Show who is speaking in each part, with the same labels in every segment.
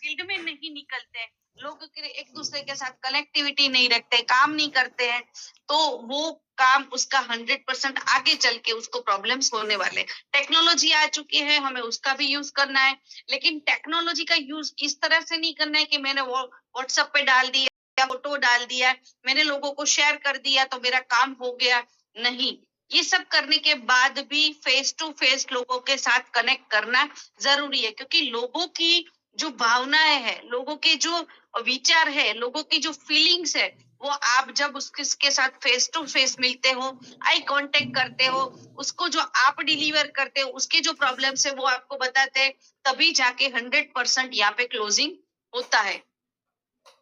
Speaker 1: Field में नहीं निकलते हैं, लोग एक दूसरे के साथ कनेक्टिविटी नहीं रखते, काम नहीं करते हैं, तो वो काम उसका 100% आगे चल के उसको प्रॉब्लम्स होने वाले। टेक्नोलॉजी आ चुकी है, हमें उसका भी यूज करना है, लेकिन टेक्नोलॉजी का यूज इस तरह से नहीं करना है कि मैंने वो व्हाट्सएप पे डाल दिया, फोटो डाल दिया, मैंने लोगों को शेयर कर दिया तो मेरा काम हो गया। नहीं, ये सब करने के बाद भी फेस टू फेस लोगों के साथ कनेक्ट करना जरूरी है, क्योंकि लोगों की जो भावनाएं हैं, लोगों के जो विचार है, लोगों की जो फीलिंग्स है, वो आप जब उसके साथ फेस टू फेस मिलते हो, आई कांटेक्ट करते हो, उसको जो आप डिलीवर करते हो, उसके जो प्रॉब्लम्स है वो आपको बताते हैं, तभी जाके 100% यहाँ पे क्लोजिंग होता है।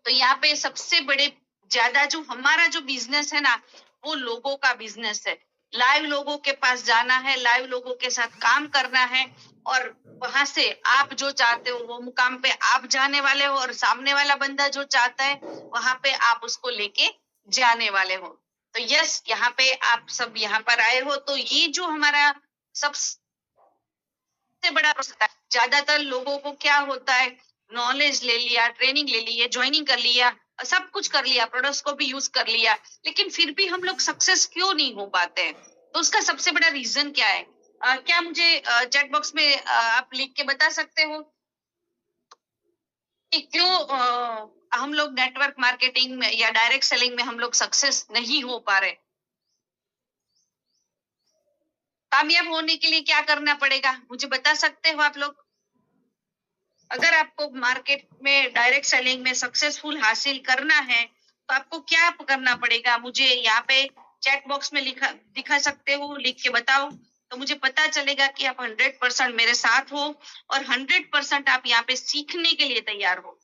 Speaker 1: तो यहाँ पे सबसे बड़े ज्यादा जो हमारा जो बिजनेस है ना, वो लोगों का बिजनेस है। लाइव लोगों के पास जाना है, लाइव लोगों के साथ काम करना है, और वहां से आप जो चाहते हो वो मुकाम पे आप जाने वाले हो, और सामने वाला बंदा जो चाहता है वहां पे आप उसको लेके जाने वाले हो। तो यस, यहाँ पे आप सब यहाँ पर आए हो, तो ये जो हमारा सबसे बड़ा ज्यादातर लोगों को क्या होता है, नॉलेज ले लिया, ट्रेनिंग ले ली है, ज्वाइनिंग कर लिया, सब कुछ कर लिया, प्रोडक्ट्स को भी यूज कर लिया, लेकिन फिर भी हम लोग सक्सेस क्यों नहीं हो पाते हैं? तो उसका सबसे बड़ा रीजन क्या है? क्या मुझे चैट बॉक्स में आप लिख के बता सकते हो कि क्यों हम लोग नेटवर्क मार्केटिंग में या डायरेक्ट सेलिंग में हम लोग सक्सेस नहीं हो पा रहे? कामयाब होने के लिए क्या करना पड़ेगा, मुझे बता सकते हो आप लोग? अगर आपको मार्केट में डायरेक्ट सेलिंग में सक्सेसफुल हासिल करना है, तो आपको क्या करना पड़ेगा? मुझे यहाँ पे चैट बॉक्स में दिखा सकते हो, लिख के बताओ, तो मुझे पता चलेगा कि आप 100% मेरे साथ हो, और 100% आप यहाँ पे सीखने के लिए तैयार हो।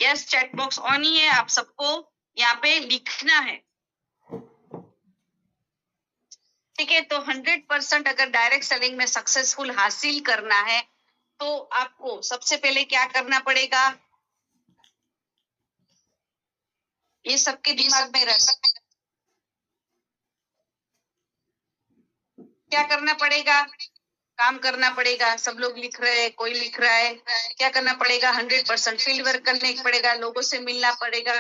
Speaker 1: यस, चैट बॉक्स ऑन ही है, आप सबको यहाँ पे लिखना है। ठीक है, तो 100% अगर डायरेक्ट सेलिंग में सक्सेसफुल हासिल करना है, तो आपको सबसे पहले क्या करना पड़ेगा? ये सबके दिमाग में क्या करना पड़ेगा? काम करना पड़ेगा। सब लोग लिख रहे हैं, कोई लिख रहा है, क्या करना पड़ेगा? 100% फील्ड वर्क करने पड़ेगा, लोगों से मिलना पड़ेगा,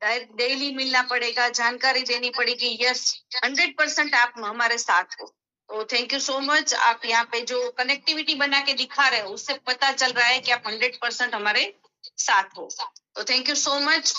Speaker 1: डेली मिलना पड़ेगा, जानकारी देनी पड़ेगी। यस, 100% आप हमारे साथ हो। तो थैंक यू सो मच। आप यहाँ पे जो कनेक्टिविटी बना के दिखा रहे हो, उससे पता चल रहा है कि आप 100% हमारे साथ हो। तो थैंक यू सो मच।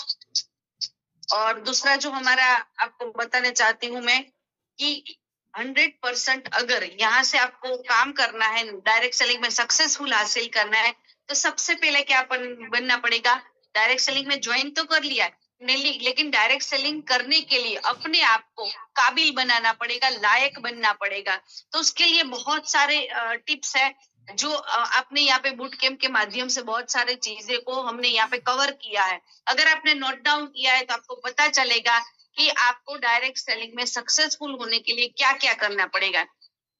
Speaker 1: और दूसरा जो हमारा आपको बताना चाहती हूँ मैं कि 100% अगर यहाँ से आपको काम करना है, डायरेक्ट सेलिंग में सक्सेसफुल हासिल करना है, तो सबसे पहले क्या बनना पड़ेगा? डायरेक्ट सेलिंग में ज्वाइन तो कर लिया नहीं, लेकिन डायरेक्ट सेलिंग करने के लिए अपने आप को काबिल बनाना पड़ेगा, लायक बनना पड़ेगा। तो उसके लिए बहुत सारे टिप्स है जो आपने यहाँ पे बूट कैंप के माध्यम से बहुत सारे चीजें को हमने यहाँ पे कवर किया है। अगर आपने नोट डाउन किया है तो आपको पता चलेगा कि आपको डायरेक्ट सेलिंग में सक्सेसफुल होने के लिए क्या क्या करना पड़ेगा।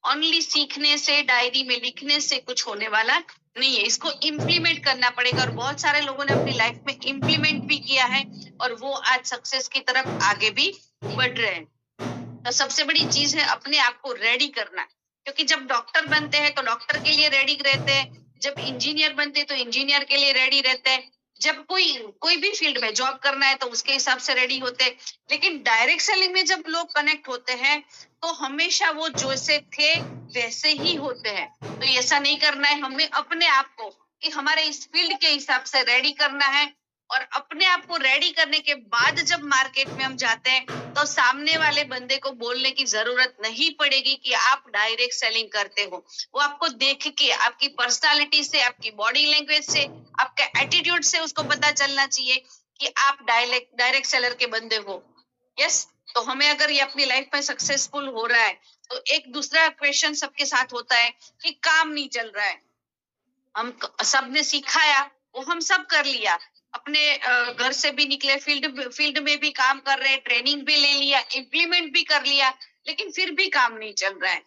Speaker 1: ओनली सीखने से, डायरी में लिखने से कुछ होने वाला नहीं है, इसको इम्प्लीमेंट करना पड़ेगा। और बहुत सारे लोगों ने अपनी लाइफ में इम्प्लीमेंट भी किया है, और वो आज सक्सेस की तरफ आगे भी बढ़ रहे हैं। तो सबसे बड़ी चीज है अपने आप को रेडी करना, क्योंकि जब डॉक्टर बनते हैं तो डॉक्टर के लिए रेडी रहते हैं, जब इंजीनियर बनते हैं तो इंजीनियर के लिए रेडी रहते हैं, जब कोई भी फील्ड में जॉब करना है तो उसके हिसाब से रेडी होते हैं। लेकिन डायरेक्ट सेलिंग में जब लोग कनेक्ट होते हैं तो हमेशा वो जैसे थे वैसे ही होते हैं। तो ऐसा नहीं करना है, हमें अपने आप को कि हमारे इस फील्ड के हिसाब से रेडी करना है, और अपने आप को रेडी करने के बाद जब मार्केट में हम जाते हैं तो सामने वाले बंदे को बोलने की जरूरत नहीं पड़ेगी कि आप डायरेक्ट सेलिंग करते हो। वो आपको देख के, आपकी पर्सनालिटी से, आपकी बॉडी लैंग्वेज से, आपके एटीट्यूड से उसको पता चलना चाहिए कि आप डायरेक्ट सेलर के बंदे हो। यस, तो हमें अगर ये अपनी लाइफ में सक्सेसफुल हो रहा है, तो एक दूसरा क्वेश्चन सबके साथ होता है कि काम नहीं चल रहा है। हम सबने सिखाया, वो हम सब कर लिया, अपने घर से भी निकले, फील्ड में भी काम कर रहे हैं, ट्रेनिंग भी ले लिया, इम्प्लीमेंट भी कर लिया, लेकिन फिर भी काम नहीं चल रहा है।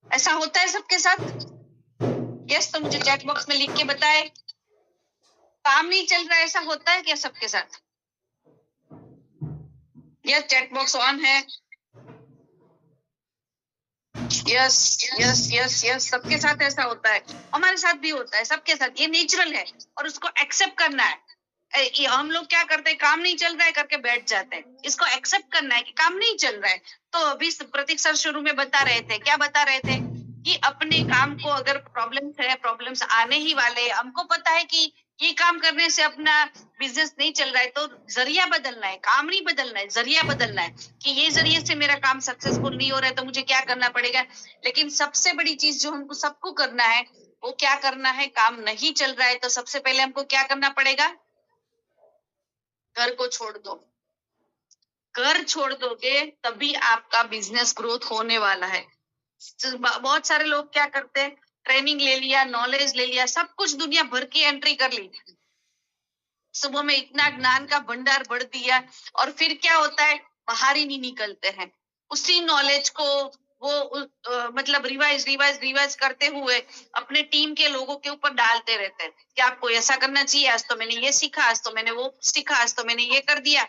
Speaker 1: ऐसा होता है सबके साथ? यस, तो मुझे चैट बॉक्स में लिख के बताए, काम नहीं चल रहा है, ऐसा होता है क्या सबके साथ? यस, चैट बॉक्स ऑन है। यस यस यस यस, सबके साथ ऐसा होता है, हमारे साथ भी होता है, सबके साथ, ये नेचुरल है और उसको एक्सेप्ट करना है। ये हम लोग क्या करते हैं, काम नहीं चल रहा है करके बैठ जाते हैं, इसको एक्सेप्ट करना है कि काम नहीं चल रहा है। तो अभी प्रतीक सर शुरू में बता रहे थे, क्या बता रहे थे कि अपने काम को, अगर प्रॉब्लम्स है, प्रॉब्लम्स आने ही वाले हैं, हमको पता है कि ये काम करने से अपना बिजनेस नहीं चल रहा है, तो जरिया बदलना है, काम नहीं बदलना है, जरिया बदलना है कि ये जरिए से मेरा काम सक्सेसफुल नहीं हो रहा है, तो मुझे क्या करना पड़ेगा। लेकिन सबसे बड़ी चीज जो हमको सबको करना है, वो क्या करना है, काम नहीं चल रहा है तो सबसे पहले हमको क्या करना पड़ेगा, घर को छोड़ दो। घर छोड़ दोगे तभी आपका बिजनेस ग्रोथ होने वाला है। बहुत सारे लोग क्या करते हैं, ट्रेनिंग ले लिया, नॉलेज ले लिया, सब कुछ दुनिया भर की एंट्री कर ली, सुबह में इतना ज्ञान का भंडार भर दिया, और फिर क्या होता है, बाहर ही नहीं निकलते हैं। उसी नॉलेज को वो मतलब रिवाइज रिवाइज रिवाइज करते हुए अपने टीम के लोगों के ऊपर डालते रहते हैं कि आपको ऐसा करना चाहिए, आज तो मैंने ये सीखा, आज तो मैंने वो सीखा, आज तो मैंने ये कर दिया।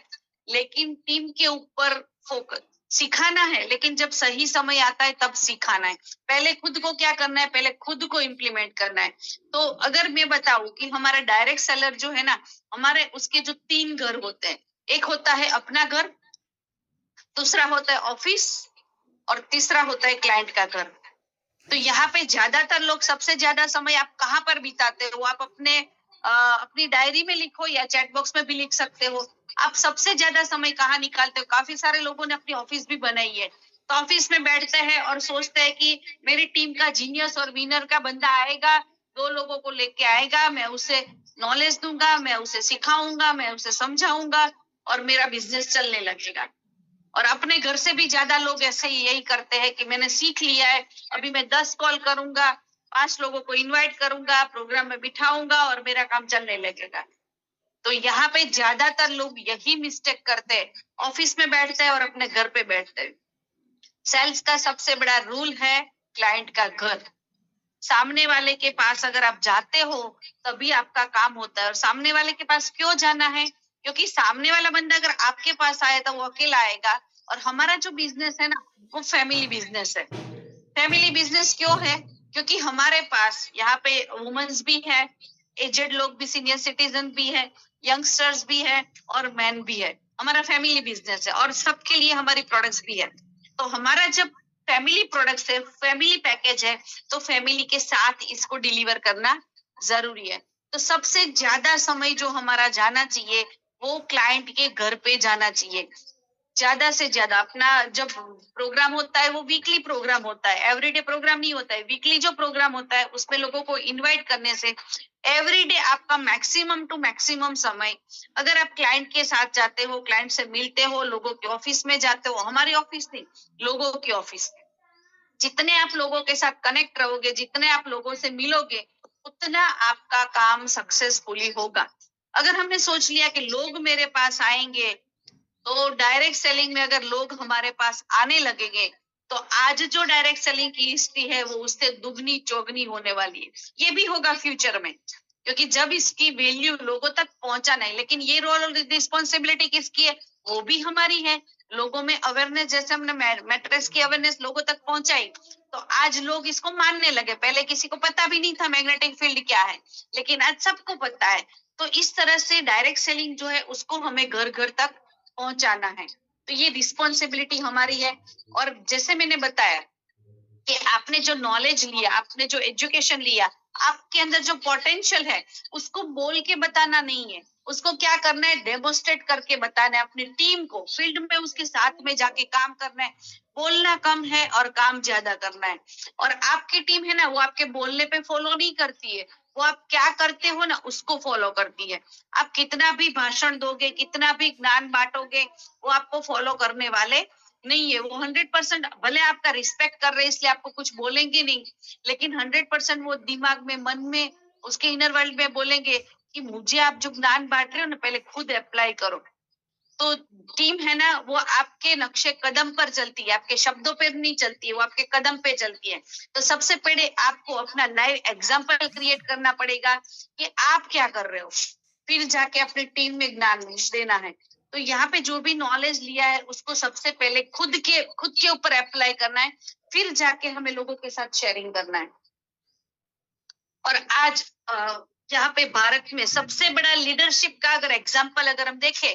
Speaker 1: लेकिन टीम के ऊपर फोकस, सिखाना है, लेकिन जब सही समय आता है तब सिखाना है। पहले खुद को क्या करना है, पहले खुद को इम्प्लीमेंट करना है। तो अगर मैं बताऊं कि हमारा डायरेक्ट सेलर जो है ना, हमारे उसके जो 3 घर होते हैं, एक होता है अपना घर, दूसरा होता है ऑफिस, और तीसरा होता है क्लाइंट का घर। तो यहाँ पे ज्यादातर लोग, सबसे ज्यादा समय आप कहाँ पर बिताते हो, आप अपनी डायरी में लिखो या चैट बॉक्स में भी लिख सकते हो। आप सबसे ज्यादा समय कहाँ निकालते हो, काफी सारे लोगों ने अपनी ऑफिस भी बनाई है, तो ऑफिस में बैठते हैं और सोचते हैं कि मेरी टीम का जीनियस और विनर का बंदा आएगा, 2 लोगों को लेके आएगा, मैं उसे नॉलेज दूंगा, मैं उसे सिखाऊंगा, मैं उसे समझाऊंगा, और मेरा बिजनेस चलने लगेगा। और अपने घर से भी ज्यादा लोग ऐसे ही यही करते हैं कि मैंने सीख लिया है, अभी मैं 10 कॉल करूंगा, 5 लोगों को इनवाइट करूंगा, प्रोग्राम में बिठाऊंगा और मेरा काम चलने लगेगा। तो यहाँ पे ज्यादातर लोग यही मिस्टेक करते हैं, ऑफिस में बैठते हैं और अपने घर पे बैठते हैं। सेल्स का सबसे बड़ा रूल है क्लाइंट का घर। सामने वाले के पास अगर आप जाते हो तभी आपका काम होता है। और सामने वाले के पास क्यों जाना है, क्योंकि सामने वाला बंदा अगर आपके पास आए तो वो अकेला आएगा। और हमारा जो बिजनेस है ना, वो फैमिली बिजनेस है। फैमिली बिजनेस क्यों है, क्योंकि हमारे पास यहाँ पे वुमेन्स भी है, एजेड लोग भी, सीनियर सिटीजन भी है, यंगस्टर्स भी है, और मैन भी है। हमारा फैमिली बिजनेस है और सबके लिए हमारी प्रोडक्ट्स भी है। तो हमारा जब फैमिली प्रोडक्ट्स है, फैमिली पैकेज है, तो फैमिली के साथ इसको डिलीवर करना जरूरी है। तो सबसे ज्यादा समय जो हमारा जाना चाहिए, वो क्लाइंट के घर पे जाना चाहिए। ज्यादा से ज्यादा अपना जब प्रोग्राम होता है, वो वीकली प्रोग्राम होता है, एवरीडे प्रोग्राम नहीं होता है। वीकली जो प्रोग्राम होता है उसमें लोगों को इनवाइट करने से एवरीडे आपका मैक्सिमम टू मैक्सिमम समय, अगर आप क्लाइंट के साथ जाते हो, क्लाइंट से मिलते हो, लोगों के ऑफिस में जाते हो, हमारी ऑफिस नहीं, लोगों की ऑफिस, जितने आप लोगों के साथ कनेक्ट रहोगे, जितने आप लोगों से मिलोगे, उतना आपका काम सक्सेसफुली होगा। अगर हमने सोच लिया कि लोग मेरे पास आएंगे, तो डायरेक्ट सेलिंग में अगर लोग हमारे पास आने लगेंगे, तो आज जो डायरेक्ट सेलिंग की हिस्ट्री है वो उससे दुगनी चौगनी होने वाली है। ये भी होगा फ्यूचर में, क्योंकि जब इसकी वैल्यू लोगों तक पहुंचा नहीं, लेकिन ये रोल और रिस्पॉन्सिबिलिटी किसकी है, वो भी हमारी है। लोगों में अवेयरनेस, जैसे हमने मैट्रेस की अवेयरनेस लोगों तक पहुंचाई, तो आज लोग इसको मानने लगे। पहले किसी को पता भी नहीं था मैग्नेटिक फील्ड क्या है, लेकिन आज सबको पता है। तो इस तरह से डायरेक्ट सेलिंग जो है उसको हमें घर घर तक पहुंचाना है। तो ये रिस्पॉन्सिबिलिटी हमारी है। और जैसे मैंने बताया कि आपने जो नॉलेज लिया, आपने जो एजुकेशन लिया, आपके अंदर जो पोटेंशियल है, उसको बोल के बताना नहीं है, उसको क्या करना है, डेमोस्ट्रेट करके बताना है अपनी टीम को, फील्ड में उसके साथ में जाके काम करना है। बोलना कम है और काम ज्यादा करना है। और आपकी टीम है ना, वो आपके बोलने पे फॉलो नहीं करती है, वो आप क्या करते हो ना उसको फॉलो करती है। आप कितना भी भाषण दोगे, कितना भी ज्ञान बांटोगे, वो आपको फॉलो करने वाले नहीं है। वो 100%, भले आपका रिस्पेक्ट कर रहे हैं इसलिए आपको कुछ बोलेंगे नहीं, लेकिन 100% वो दिमाग में, मन में, उसके इनर वर्ल्ड में बोलेंगे कि मुझे आप जो ज्ञान बांट रहे हो ना, पहले खुद अप्लाई करो। तो टीम है ना, वो आपके नक्शे कदम पर चलती है, आपके शब्दों पे नहीं चलती है, वो आपके कदम पे चलती है। तो सबसे पहले आपको अपना लाइव एग्जाम्पल क्रिएट करना पड़ेगा कि आप क्या कर रहे हो, फिर जाके अपनी टीम में ज्ञान देना है। तो यहाँ पे जो भी नॉलेज लिया है उसको सबसे पहले खुद के ऊपर अप्लाई करना है, फिर जाके हमें लोगों के साथ शेयरिंग करना है। और आज यहाँ पे भारत में सबसे बड़ा लीडरशिप का अगर एग्जाम्पल अगर हम देखें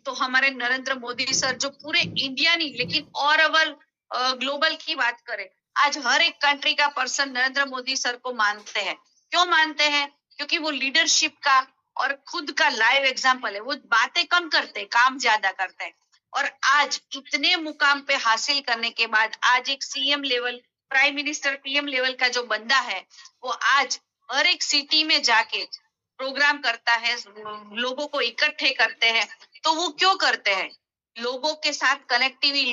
Speaker 1: तो हमारे नरेंद्र मोदी सर, जो पूरे इंडिया नहीं लेकिन और ओवर ग्लोबल की बात करें, आज हर एक कंट्री का पर्सन नरेंद्र मोदी सर को मानते हैं। क्यों मानते हैं? क्योंकि वो लीडरशिप का और खुद का लाइव एग्जाम्पल है। वो बातें कम करते हैं, काम ज्यादा करते हैं। और आज इतने मुकाम पे हासिल करने के बाद आज एक CM level, prime minister, PM level का जो बंदा है, वो आज हर एक सिटी में जाके प्रोग्राम करता है, लोगों को इकट्ठे करते हैं। तो वो क्यों करते हैं? लोगों के साथ कनेक्टिविटी,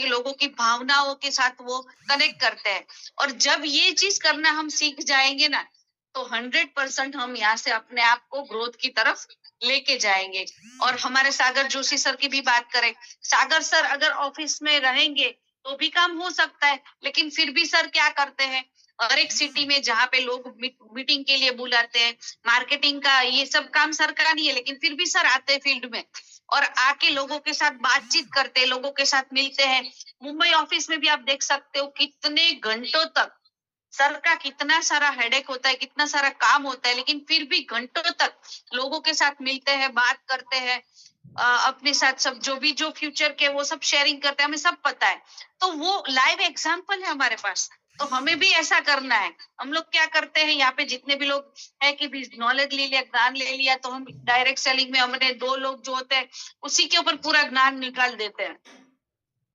Speaker 1: लोगों की भावनाओं के साथ वो कनेक्ट करते हैं। और जब ये चीज करना हम सीख जाएंगे ना, तो 100% हम यहाँ से अपने आप को ग्रोथ की तरफ लेके जाएंगे। और हमारे सागर जोशी सर की भी बात करें, सागर सर अगर ऑफिस में रहेंगे तो भी काम हो सकता है, लेकिन फिर भी सर क्या करते हैं, हर एक सिटी में जहाँ पे लोग मीटिंग के लिए बुलाते हैं, मार्केटिंग का ये सब काम सर का नहीं है, लेकिन फिर भी सर आते हैं फील्ड में और आके लोगों के साथ बातचीत करते हैं, लोगों के साथ मिलते हैं। मुंबई ऑफिस में भी आप देख सकते हो कितने घंटों तक सर का कितना सारा हेडेक होता है, कितना सारा काम होता है, लेकिन फिर भी घंटों तक लोगों के साथ मिलते हैं, बात करते हैं, अपने साथ सब जो फ्यूचर के वो सब शेयरिंग करते हैं, हमें सब पता है। तो वो लाइव एग्जाम्पल है हमारे पास। तो हमें भी ऐसा करना है। हम लोग क्या करते हैं, यहाँ पे जितने भी लोग है कि भी नॉलेज ले लिया, ज्ञान ले लिया, तो हम डायरेक्ट सेलिंग में हमने 2 लोग जो होते हैं उसी के ऊपर पूरा ज्ञान निकाल देते हैं।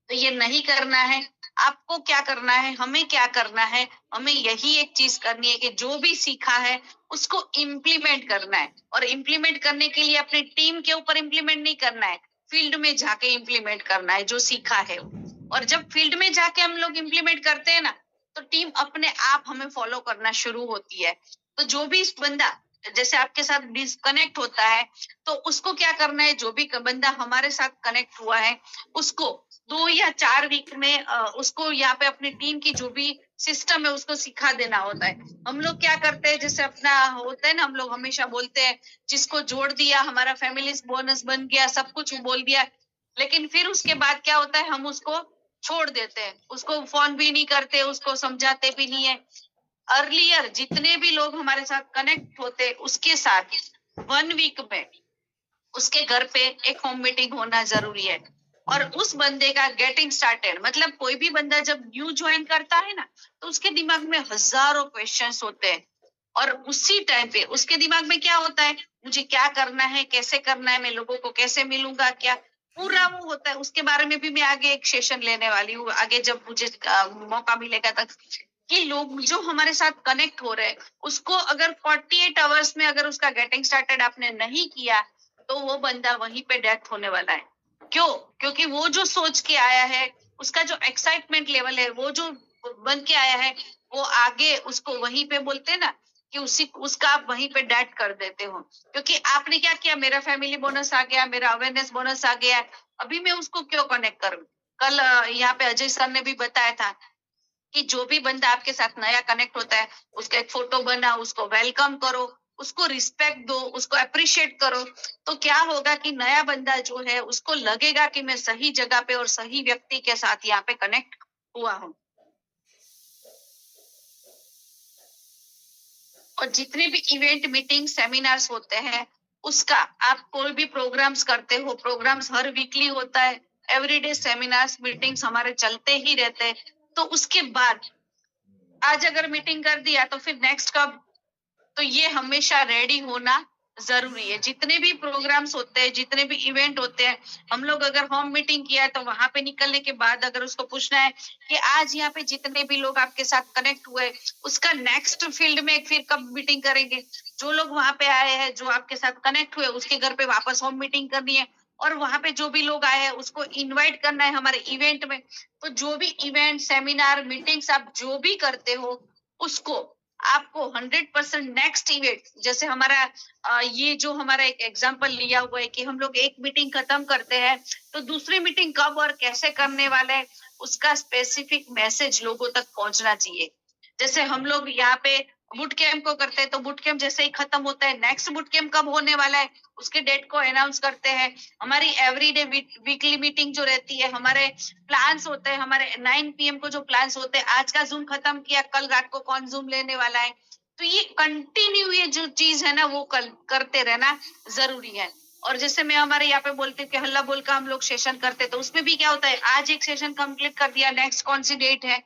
Speaker 1: तो ये नहीं करना है। आपको क्या करना है, हमें क्या करना है, हमें यही एक चीज करनी है कि जो भी सीखा है उसको इम्प्लीमेंट करना है। और इम्प्लीमेंट करने के लिए अपनी टीम के ऊपर इम्प्लीमेंट नहीं करना है, फील्ड में जाके इम्प्लीमेंट करना है जो सीखा है। और जब फील्ड में जाके हम लोग इम्प्लीमेंट करते हैं ना, तो टीम अपने आप हमें फॉलो करना शुरू होती है। तो जो भी बंदा जैसे आपके साथ डिस्कनेक्ट होता है, तो उसको क्या करना है, जो भी बंदा हमारे साथ कनेक्ट हुआ है उसको 2 या 4 वीक में उसको यहाँ पे अपनी टीम की जो भी सिस्टम है उसको सिखा देना होता है। हम लोग क्या करते हैं, जैसे अपना होता है ना, हम लोग हमेशा बोलते हैं जिसको जोड़ दिया हमारा फैमिली बोनस बन गया, सब कुछ बोल दिया, लेकिन फिर उसके बाद क्या होता है, हम उसको छोड़ देते हैं, उसको फोन भी नहीं करते, उसको समझाते भी नहीं है। अर्लियर जितने भी लोग हमारे साथ कनेक्ट होते उसके साथ 1 वीक में उसके घर पे एक होम मीटिंग होना जरूरी है। और उस बंदे का गेटिंग स्टार्टेड, मतलब कोई भी बंदा जब न्यू ज्वाइन करता है ना, तो उसके दिमाग में हजारों क्वेश्चंस होते हैं। और उसी टाइम पे उसके दिमाग में क्या होता है, मुझे क्या करना है, कैसे करना है, मैं लोगों को कैसे मिलूंगा, क्या पूरा वो होता है। उसके बारे में भी मैं आगे एक सेशन लेने वाली हूँ, आगे जब मुझे मौका मिलेगा तक, कि लोग जो हमारे साथ कनेक्ट हो रहे हैं उसको अगर 48 आवर्स में अगर उसका गेटिंग स्टार्टेड आपने नहीं किया, तो वो बंदा वहीं पे डेथ होने वाला है। क्यों? क्योंकि वो जो सोच के आया है, उसका जो एक्साइटमेंट लेवल है, वो जो बन के आया है, वो आगे उसको वहीं पे बोलते हैं ना कि उसका आप वहीं पे डेथ कर देते हो। क्योंकि आपने क्या किया, मेरा फैमिली बोनस आ गया, मेरा अवेयरनेस बोनस आ गया, अभी मैं उसको क्यों कनेक्ट करूं। कल यहाँ पे अजय सर ने भी बताया था कि जो भी बंदा आपके साथ नया कनेक्ट होता है उसका एक फोटो बनाओ, उसको वेलकम करो, उसको रिस्पेक्ट दो, उसको अप्रिशिएट करो। तो क्या होगा कि नया बंदा जो है उसको लगेगा कि मैं सही जगह पे और सही व्यक्ति के साथ यहाँ पे कनेक्ट हुआ हूँ। और जितने भी इवेंट, मीटिंग, सेमिनार्स होते हैं, उसका आप कोई भी प्रोग्राम्स करते हो, प्रोग्राम्स हर वीकली होता है, एवरीडे सेमिनार्स, मीटिंग्स हमारे चलते ही रहते हैं। तो उसके बाद आज अगर मीटिंग कर दिया तो फिर नेक्स्ट कब, तो ये हमेशा रेडी होना जरूरी है। जितने भी प्रोग्राम्स होते हैं, जितने भी इवेंट होते हैं, हम लोग अगर होम मीटिंग किया है तो वहां पे निकलने के बाद अगर उसको पूछना है कि आज यहाँ पे जितने भी लोग आपके साथ कनेक्ट हुए, उसका नेक्स्ट फील्ड में फिर कब मीटिंग करेंगे। जो लोग वहां पे आए हैं, जो आपके साथ कनेक्ट हुए, उसके घर पे वापस होम मीटिंग करनी है। और वहां पे जो भी लोग आए हैं उसको इनवाइट करना है हमारे इवेंट में। तो जो भी इवेंट, सेमिनार, मीटिंग्स आप जो भी करते हो, उसको आपको 100% नेक्स्ट इवेंट, जैसे हमारा ये जो हमारा एक एग्जांपल लिया हुआ है कि हम लोग एक मीटिंग खत्म करते हैं तो दूसरी मीटिंग कब और कैसे करने वाले हैं, उसका स्पेसिफिक मैसेज लोगों तक पहुंचना चाहिए। जैसे हम लोग यहाँ पे बूट कैंप को करते हैं, तो बूट कैंप जैसे ही खत्म होता है, नेक्स्ट बूट कैंप कब होने वाला है उसके डेट को अनाउंस करते हैं। हमारी एवरीडे वीकली मीटिंग जो रहती है, हमारे प्लान्स होते हैं, हमारे 9 PM को जो प्लान्स होते हैं, आज का जूम खत्म किया, कल रात को कौन जूम लेने वाला है। तो ये कंटिन्यू ये जो चीज है ना वो करते रहना जरूरी है। और जैसे मैं हमारे यहाँ पे बोलती हूँ कि हल्ला बोल का हम लोग सेशन करते, तो उसमें भी क्या होता है, आज एक सेशन कंप्लीट कर दिया, नेक्स्ट कौन सी डेट है।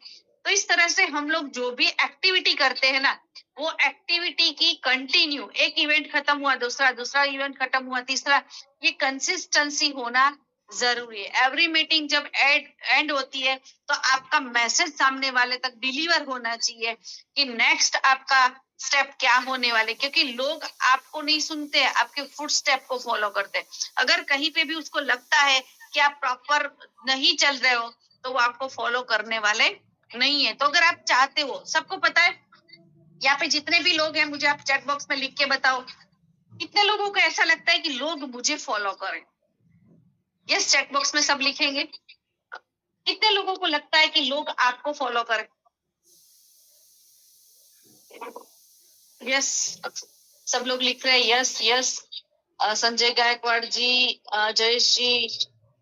Speaker 1: तो इस तरह से हम लोग जो भी एक्टिविटी करते हैं ना, वो एक्टिविटी की कंटिन्यू, एक इवेंट खत्म हुआ, दूसरा इवेंट खत्म हुआ, तीसरा, ये कंसिस्टेंसी होना जरूरी है। एवरी मीटिंग जब एंड होती है तो आपका मैसेज सामने वाले तक डिलीवर होना चाहिए कि नेक्स्ट आपका स्टेप क्या होने वाले, क्योंकि लोग आपको नहीं सुनते, आपके फुट स्टेप को फॉलो करते हैं। अगर कहीं पे भी उसको लगता है कि आप प्रॉपर नहीं चल रहे हो, तो वो आपको फॉलो करने वाले नहीं है। तो अगर आप चाहते हो, सबको पता है यहाँ पे जितने भी लोग हैं, मुझे आप चैट बॉक्स में लिख के बताओ, कितने लोगों को ऐसा लगता है कि लोग मुझे फॉलो करें। यस, चैट बॉक्स में सब लिखेंगे। कितने लोगों को लगता है कि लोग आपको फॉलो करें? यस, सब लोग लिख रहे हैं यस यस। संजय गायकवाड़ जी, जयेश जी,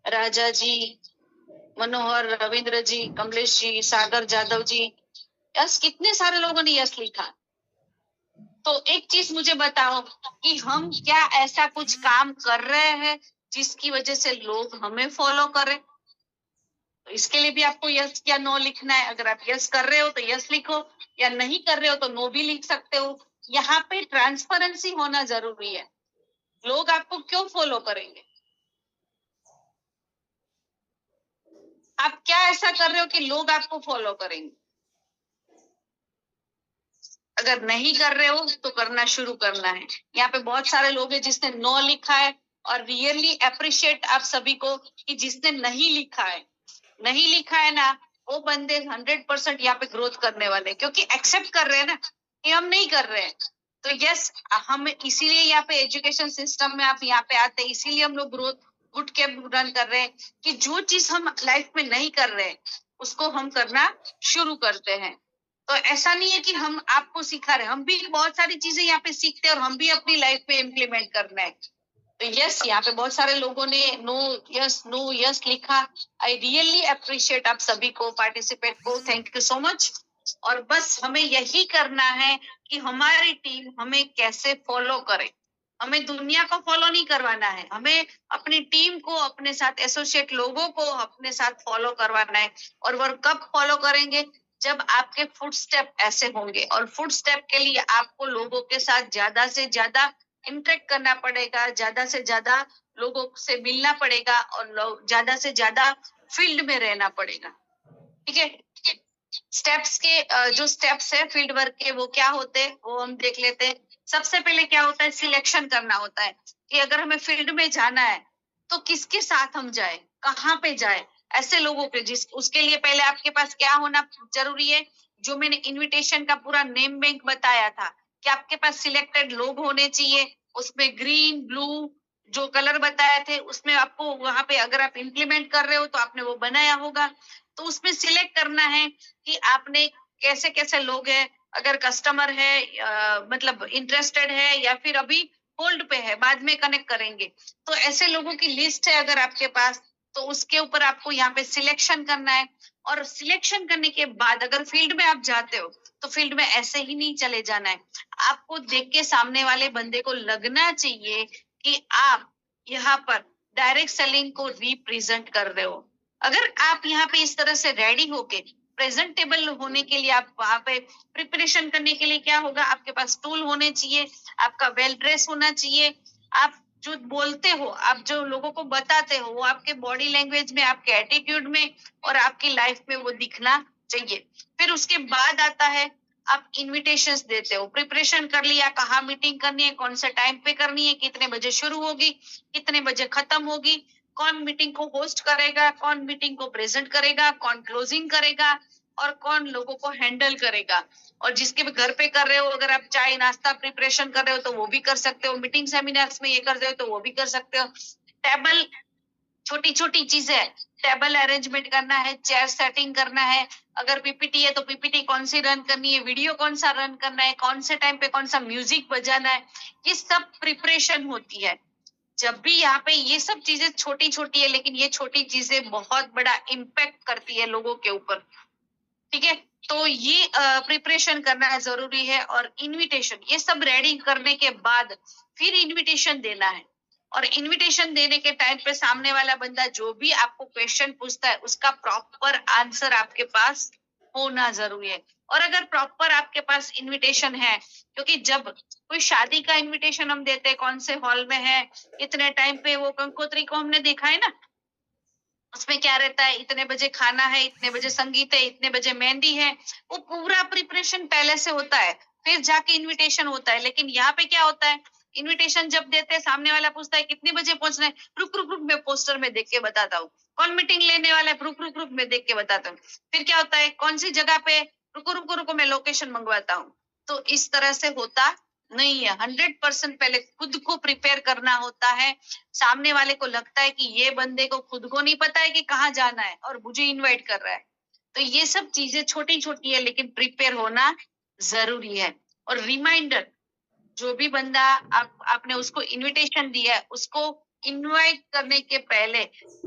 Speaker 1: राजा जी, मनोहर, रविंद्र जी, कमलेश जी, सागर जादव जी, यस, कितने सारे लोगों ने यस लिखा। तो एक चीज मुझे बताओ कि हम क्या ऐसा कुछ काम कर रहे हैं जिसकी वजह से लोग हमें फॉलो करें? तो इसके लिए भी आपको यस या नो लिखना है। अगर आप यस कर रहे हो तो यस लिखो, या नहीं कर रहे हो तो नो भी लिख सकते हो। यहाँ पे ट्रांसपेरेंसी होना जरूरी है। लोग आपको क्यों फॉलो करेंगे? आप क्या ऐसा कर रहे हो कि लोग आपको फॉलो करेंगे? अगर नहीं कर रहे हो तो करना शुरू करना है। यहाँ पे बहुत सारे लोग हैं जिसने नो लिखा है, और रियली अप्रिशिएट आप सभी को कि जिसने नहीं लिखा है, नहीं लिखा है ना, वो बंदे 100% यहाँ पे ग्रोथ करने वाले हैं, क्योंकि एक्सेप्ट कर रहे हैं ना कि हम नहीं कर रहे हैं। तो यस, हम इसीलिए यहाँ पे एजुकेशन सिस्टम में आप यहाँ पे आते हैं, इसीलिए हम लोग ग्रोथ गुड कैंप रन कर रहे हैं कि जो चीज हम लाइफ में नहीं कर रहे हैं उसको हम करना शुरू करते हैं। तो ऐसा नहीं है कि हम आपको सिखा रहे हैं, हम भी बहुत सारी चीजें यहाँ पे सीखते हैं और हम भी अपनी लाइफ में इम्प्लीमेंट करना है। तो यस, यहाँ पे बहुत सारे लोगों ने नो यस लिखा। आई रियली अप्रिशिएट आप सभी को, पार्टिसिपेट को, थैंक यू सो मच। और बस हमें यही करना है कि हमारी टीम हमें कैसे फॉलो करे। हमें दुनिया को फॉलो नहीं करवाना है, हमें अपनी टीम को, अपने साथ एसोसिएट लोगों को अपने साथ फॉलो करवाना है। और वो कब फॉलो करेंगे? जब आपके फुट स्टेप ऐसे होंगे, और फुट स्टेप के लिए आपको लोगों के साथ ज्यादा से ज्यादा इंटरेक्ट करना पड़ेगा, ज्यादा से ज्यादा लोगों से मिलना पड़ेगा, और ज्यादा से ज्यादा फील्ड में रहना पड़ेगा। ठीक है, स्टेप्स के जो स्टेप्स है फील्ड वर्क के, वो क्या होते हैं वो हम देख लेते हैं। सबसे पहले क्या होता है, सिलेक्शन करना होता है कि अगर हमें फील्ड में जाना है तो किसके साथ हम जाए, कहाँ पे जाए, ऐसे लोगों के जिस उसके लिए पहले आपके पास क्या होना जरूरी है, जो मैंने इनविटेशन का पूरा नेम बैंक बताया था कि आपके पास सिलेक्टेड लोग होने चाहिए, उसमें ग्रीन ब्लू जो कलर बताए थे उसमें आपको वहां पे अगर आप इम्प्लीमेंट कर रहे हो तो आपने वो बनाया होगा। तो उसमें सिलेक्ट करना है कि आपने कैसे कैसे लोग हैं, अगर कस्टमर है मतलब इंटरेस्टेड है, या फिर अभी होल्ड पे है, बाद में कनेक्ट करेंगे। तो ऐसे लोगों की लिस्ट है अगर आपके पास, तो उसके ऊपर आपको यहाँ पे सिलेक्शन करना है। और सिलेक्शन करने के बाद अगर फील्ड में आप जाते हो तो फील्ड में ऐसे ही नहीं चले जाना है। आपको देख के सामने वाले बंदे को लगना चाहिए कि आप यहाँ पर डायरेक्ट सेलिंग को रिप्रेजेंट कर रहे हो। अगर आप यहाँ पे इस तरह से रेडी होके प्रेजेंटेबल होने के लिए, आप वहां पे प्रिपरेशन करने के लिए क्या होगा, आपके पास टूल होने चाहिए, आपका वेल ड्रेस होना चाहिए, आप जो बोलते हो, आप जो लोगों को बताते हो, वो आपके बॉडी लैंग्वेज में, आपके एटीट्यूड में और आपकी लाइफ में वो दिखना चाहिए। फिर उसके बाद आता है आप इनविटेशंस देते हो, प्रिपरेशन कर लिया, कहाँ मीटिंग करनी है, कौन से टाइम पे करनी है, कितने बजे शुरू होगी, कितने बजे खत्म होगी, कौन मीटिंग को होस्ट करेगा, कौन मीटिंग को प्रेजेंट करेगा, कौन क्लोजिंग करेगा, और कौन लोगों को हैंडल करेगा। और जिसके भी घर पे कर रहे हो, अगर आप चाय नाश्ता प्रिपरेशन कर रहे हो तो वो भी कर सकते हो, मीटिंग सेमिनार्स में ये कर रहे हो तो वो भी कर सकते हो। टेबल छोटी छोटी चीजें, टेबल अरेंजमेंट करना है, चेयर सेटिंग करना है, अगर पीपीटी है तो पीपीटी कौन सी रन करनी है, वीडियो कौन सा रन करना है, कौन से टाइम पे कौन सा म्यूजिक बजाना है, ये सब प्रिपरेशन होती है। जब भी यहाँ पे ये सब चीजें छोटी छोटी है, लेकिन ये छोटी चीजें बहुत बड़ा इम्पैक्ट करती है लोगों के ऊपर, ठीक है। तो ये प्रिपरेशन करना जरूरी है। और इनविटेशन, ये सब रेडी करने के बाद फिर इनविटेशन देना है। और इनविटेशन देने के टाइम पे सामने वाला बंदा जो भी आपको क्वेश्चन पूछता है उसका प्रॉपर आंसर आपके पास होना जरूरी है। और अगर प्रॉपर आपके पास इनविटेशन है, क्योंकि जब कोई शादी का इनविटेशन हम देते हैं, कौन से हॉल में है, इतने टाइम पे, वो कंकोत्री को हमने देखा है ना, उसमें क्या रहता है, इतने बजे खाना है, इतने बजे संगीत है, इतने बजे मेहंदी है, वो पूरा प्रिपरेशन पहले से होता है, फिर जाके इनविटेशन होता है। लेकिन यहाँ पे क्या होता है, इनविटेशन जब देते हैं सामने वाला पूछता है कितने बजे पहुंचना है, रुक रुक रुक मैं पोस्टर में देख के बताता हूँ, कौन मीटिंग लेने वाला है, रुक रुक रुक मैं देख के बताता हूँ, फिर क्या होता है, कौन सी जगह पे, रुको रुको रुको मैं लोकेशन मंगवाता हूँ। तो इस तरह से होता नहीं है। 100% पहले खुद को प्रिपेयर करना होता है। सामने वाले को लगता है कि ये बंदे को खुद को नहीं पता है कि कहाँ जाना है और मुझे इनवाइट कर रहा है। तो ये सब चीजें छोटी छोटी है, लेकिन प्रिपेयर होना जरूरी है। और रिमाइंडर, जो भी बंदा आपने उसको इनविटेशन दिया है, उसको इनवाइट करने के पहले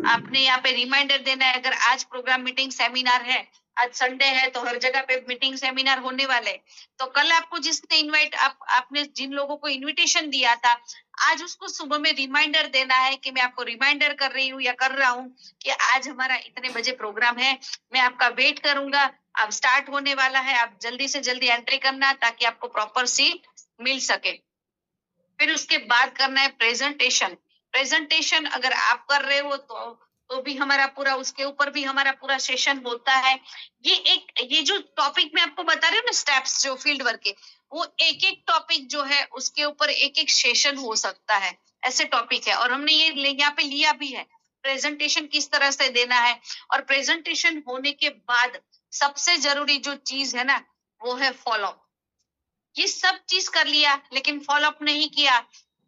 Speaker 1: आपने यहाँ पे रिमाइंडर देना है। अगर आज प्रोग्राम मीटिंग सेमिनार है, आज संडे है, तो हर जगह पे मीटिंग सेमिनार होने वाले, तो कल आपको जिसने आपने जिन लोगों को इनविटेशन दिया था, आज उसको सुबह में रिमाइंडर देना है कि मैं आपको रिमाइंडर कर रही हूँ या कर रहा हूँ कि आज हमारा इतने बजे प्रोग्राम है, मैं आपका वेट करूंगा, अब स्टार्ट होने वाला है, आप जल्दी से जल्दी एंट्री करना ताकि आपको प्रॉपर सीट मिल सके। फिर उसके बाद करना है प्रेजेंटेशन। प्रेजेंटेशन अगर आप कर रहे हो तो भी हमारा पूरा, उसके ऊपर भी हमारा पूरा सेशन होता है। ये जो टॉपिक मैं आपको बता रही हूँ ना, स्टेप्स जो फील्ड वर्क के, वो एक एक टॉपिक जो है उसके ऊपर एक एक सेशन हो सकता है, ऐसे टॉपिक है। और हमने ये यहाँ पे लिया भी है, प्रेजेंटेशन किस तरह से देना है। और प्रेजेंटेशन होने के बाद सबसे जरूरी जो चीज है ना, वो है फॉलो। ये सब चीज कर लिया लेकिन फॉलो अप नहीं किया,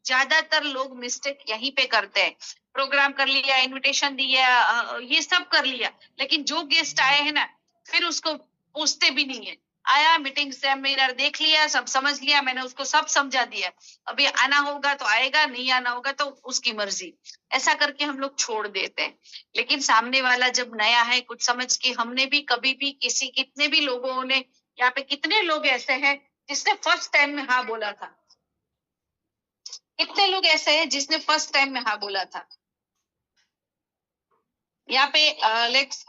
Speaker 1: ज्यादातर लोग मिस्टेक यहीं पे करते हैं। प्रोग्राम कर लिया, इनविटेशन दिया, ये सब कर लिया, लेकिन जो गेस्ट आए हैं ना, फिर उसको पूछते भी नहीं है। आया, मीटिंग सेमिनार देख लिया, सब समझ लिया, मैंने उसको सब समझा दिया, अभी आना होगा तो आएगा, नहीं आना होगा तो उसकी मर्जी, ऐसा करके हम लोग छोड़ देते हैं। लेकिन सामने वाला जब नया है, कुछ समझ के, हमने भी कभी भी कितने भी लोगों ने, यहाँ पे कितने लोग ऐसे हैं जिसने फर्स्ट टाइम में हाँ बोला था, कितने लोग ऐसे हैं जिसने फर्स्ट टाइम में हाँ बोला था। यहाँ पे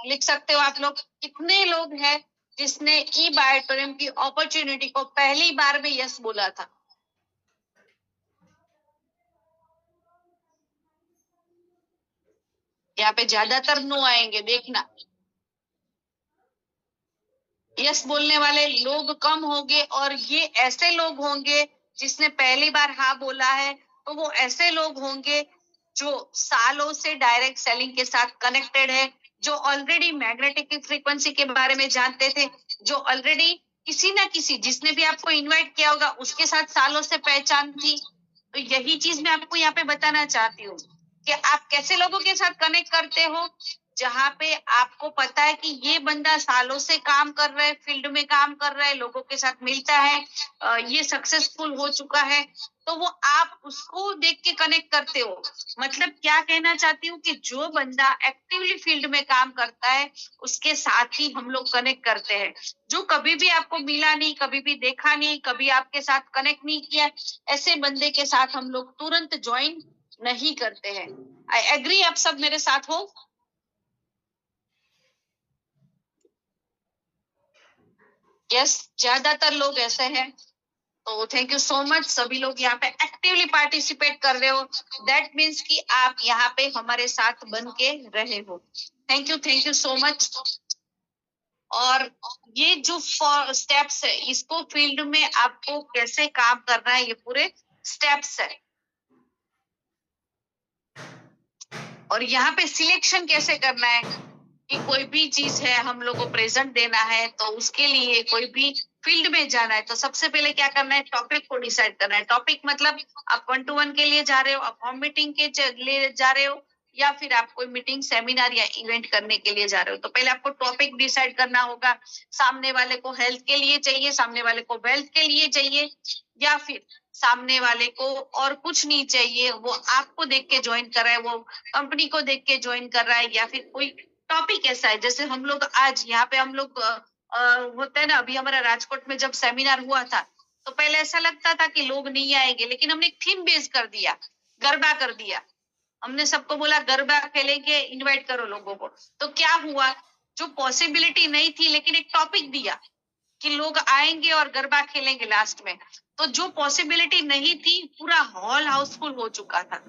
Speaker 1: लिख सकते हो आप लोग, कितने लोग हैं जिसने ई बायोटोरियम की अपॉर्चुनिटी को पहली बार में यस बोला था। यहाँ पे ज्यादातर नो आएंगे, देखना। यस बोलने वाले लोग कम होंगे, और ये ऐसे लोग होंगे जिसने पहली बार हाँ बोला है, तो वो ऐसे लोग होंगे जो सालों से डायरेक्ट सेलिंग के साथ कनेक्टेड है, जो ऑलरेडी मैग्नेटिक फ्रीक्वेंसी के बारे में जानते थे, जो ऑलरेडी किसी ना किसी, जिसने भी आपको इनवाइट किया होगा, उसके साथ सालों से पहचान थी। तो यही चीज मैं आपको यहाँ पे बताना चाहती हूँ कि आप कैसे लोगों के साथ कनेक्ट करते हो, जहाँ पे आपको पता है कि ये बंदा सालों से काम कर रहा है, फील्ड में काम कर रहा है, लोगों के साथ मिलता है, ये सक्सेसफुल हो चुका है, तो वो आप उसको देख के कनेक्ट करते हो। मतलब क्या कहना चाहती हूँ कि जो बंदा एक्टिवली फील्ड में काम करता है, उसके साथ ही हम लोग कनेक्ट करते हैं। जो कभी भी आपको मिला नहीं, कभी भी देखा नहीं, कभी आपके साथ कनेक्ट नहीं किया, ऐसे बंदे के साथ हम लोग तुरंत ज्वाइन नहीं करते हैं। आई एग्री, आप सब मेरे साथ हो? यस, ज्यादातर लोग ऐसे हैं। तो थैंक यू सो मच, सभी लोग यहाँ पे एक्टिवली पार्टिसिपेट कर रहे हो, दैट मीन्स कि आप यहाँ पे हमारे साथ बन के रहे हो। Thank you so much. और ये जो स्टेप्स है, इसको फील्ड में आपको कैसे काम करना है, ये पूरे स्टेप्स है। और यहाँ पे सिलेक्शन कैसे करना है कि कोई भी चीज है हम लोग को प्रेजेंट देना है, तो उसके लिए कोई भी फील्ड में जाना है, तो सबसे पहले क्या करना है, टॉपिक को डिसाइड करना है। टॉपिक मतलब आप 1-to-1 के लिए जा रहे हो, आप होम मीटिंग के लिए जा रहे हो, या फिर आप कोई मीटिंग, सेमिनार या इवेंट करने के लिए जा रहे हो। तो पहले आपको टॉपिक डिसाइड करना होगा, सामने वाले को हेल्थ के लिए चाहिए, सामने वाले को वेल्थ के लिए चाहिए, या फिर सामने वाले को और कुछ नहीं चाहिए, वो आपको देख के ज्वाइन कर रहा है, वो कंपनी को देख के ज्वाइन कर रहा है, या फिर कोई टॉपिक ऐसा है। जैसे हम लोग आज यहाँ पे हम लोग होता है ना, अभी हमारा राजकोट में जब सेमिनार हुआ था, तो पहले ऐसा लगता था कि लोग नहीं आएंगे, लेकिन हमने एक थीम बेस कर दिया, गरबा कर दिया। हमने सबको बोला गरबा खेलेंगे, इनवाइट करो लोगों को। तो क्या हुआ, जो पॉसिबिलिटी नहीं थी, लेकिन एक टॉपिक दिया कि लोग आएंगे और गरबा खेलेंगे लास्ट में, तो जो पॉसिबिलिटी नहीं थी, पूरा हॉल हाउसफुल हो चुका था।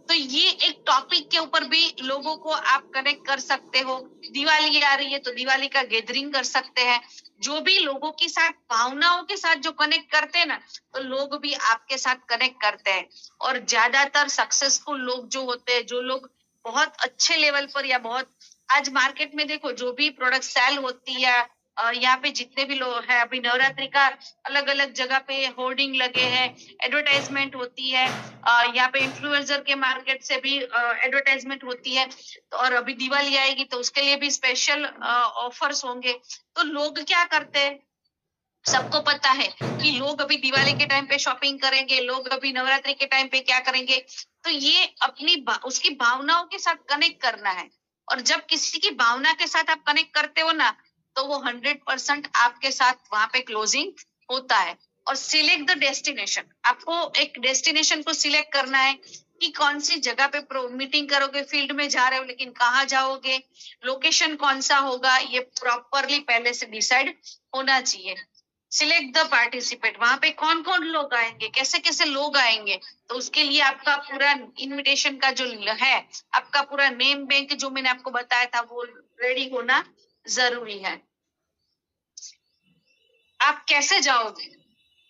Speaker 1: तो ये एक टॉपिक के ऊपर भी लोगों को आप कनेक्ट कर सकते हो। दिवाली आ रही है तो दिवाली का गैदरिंग कर सकते हैं। जो भी लोगों के साथ, भावनाओं के साथ जो कनेक्ट करते हैं ना, तो लोग भी आपके साथ कनेक्ट करते हैं। और ज्यादातर सक्सेसफुल लोग जो होते हैं, जो लोग बहुत अच्छे लेवल पर, या बहुत, आज मार्केट में देखो जो भी प्रोडक्ट सेल होती है, यहाँ पे जितने भी लोग हैं, अभी नवरात्रि का अलग अलग जगह पे होर्डिंग लगे हैं, एडवर्टाइजमेंट होती है, यहाँ पे इन्फ्लुएंसर के मार्केट से भी एडवर्टाइजमेंट होती है। तो और अभी दिवाली आएगी तो उसके लिए भी स्पेशल ऑफर्स होंगे। तो लोग क्या करते हैं, सबको पता है कि लोग अभी दिवाली के टाइम पे शॉपिंग करेंगे, लोग अभी नवरात्रि के टाइम पे क्या करेंगे। तो ये अपनी उसकी भावनाओं के साथ कनेक्ट करना है। और जब किसी की भावना के साथ आप कनेक्ट करते हो ना, तो वो 100% आपके साथ वहां पे क्लोजिंग होता है। और सिलेक्ट द डेस्टिनेशन, आपको एक डेस्टिनेशन को सिलेक्ट करना है कि कौन सी जगह पे मीटिंग करोगे, फील्ड में जा रहे हो लेकिन कहाँ जाओगे, लोकेशन कौन सा होगा, ये प्रॉपरली पहले से डिसाइड होना चाहिए। सिलेक्ट द पार्टिसिपेट, वहां पे कौन कौन लोग आएंगे, कैसे कैसे लोग आएंगे, तो उसके लिए आपका पूरा इनविटेशन का जो है, आपका पूरा नेम बैंक जो मैंने आपको बताया था, वो रेडी होना जरूरी है। आप कैसे जाओगे,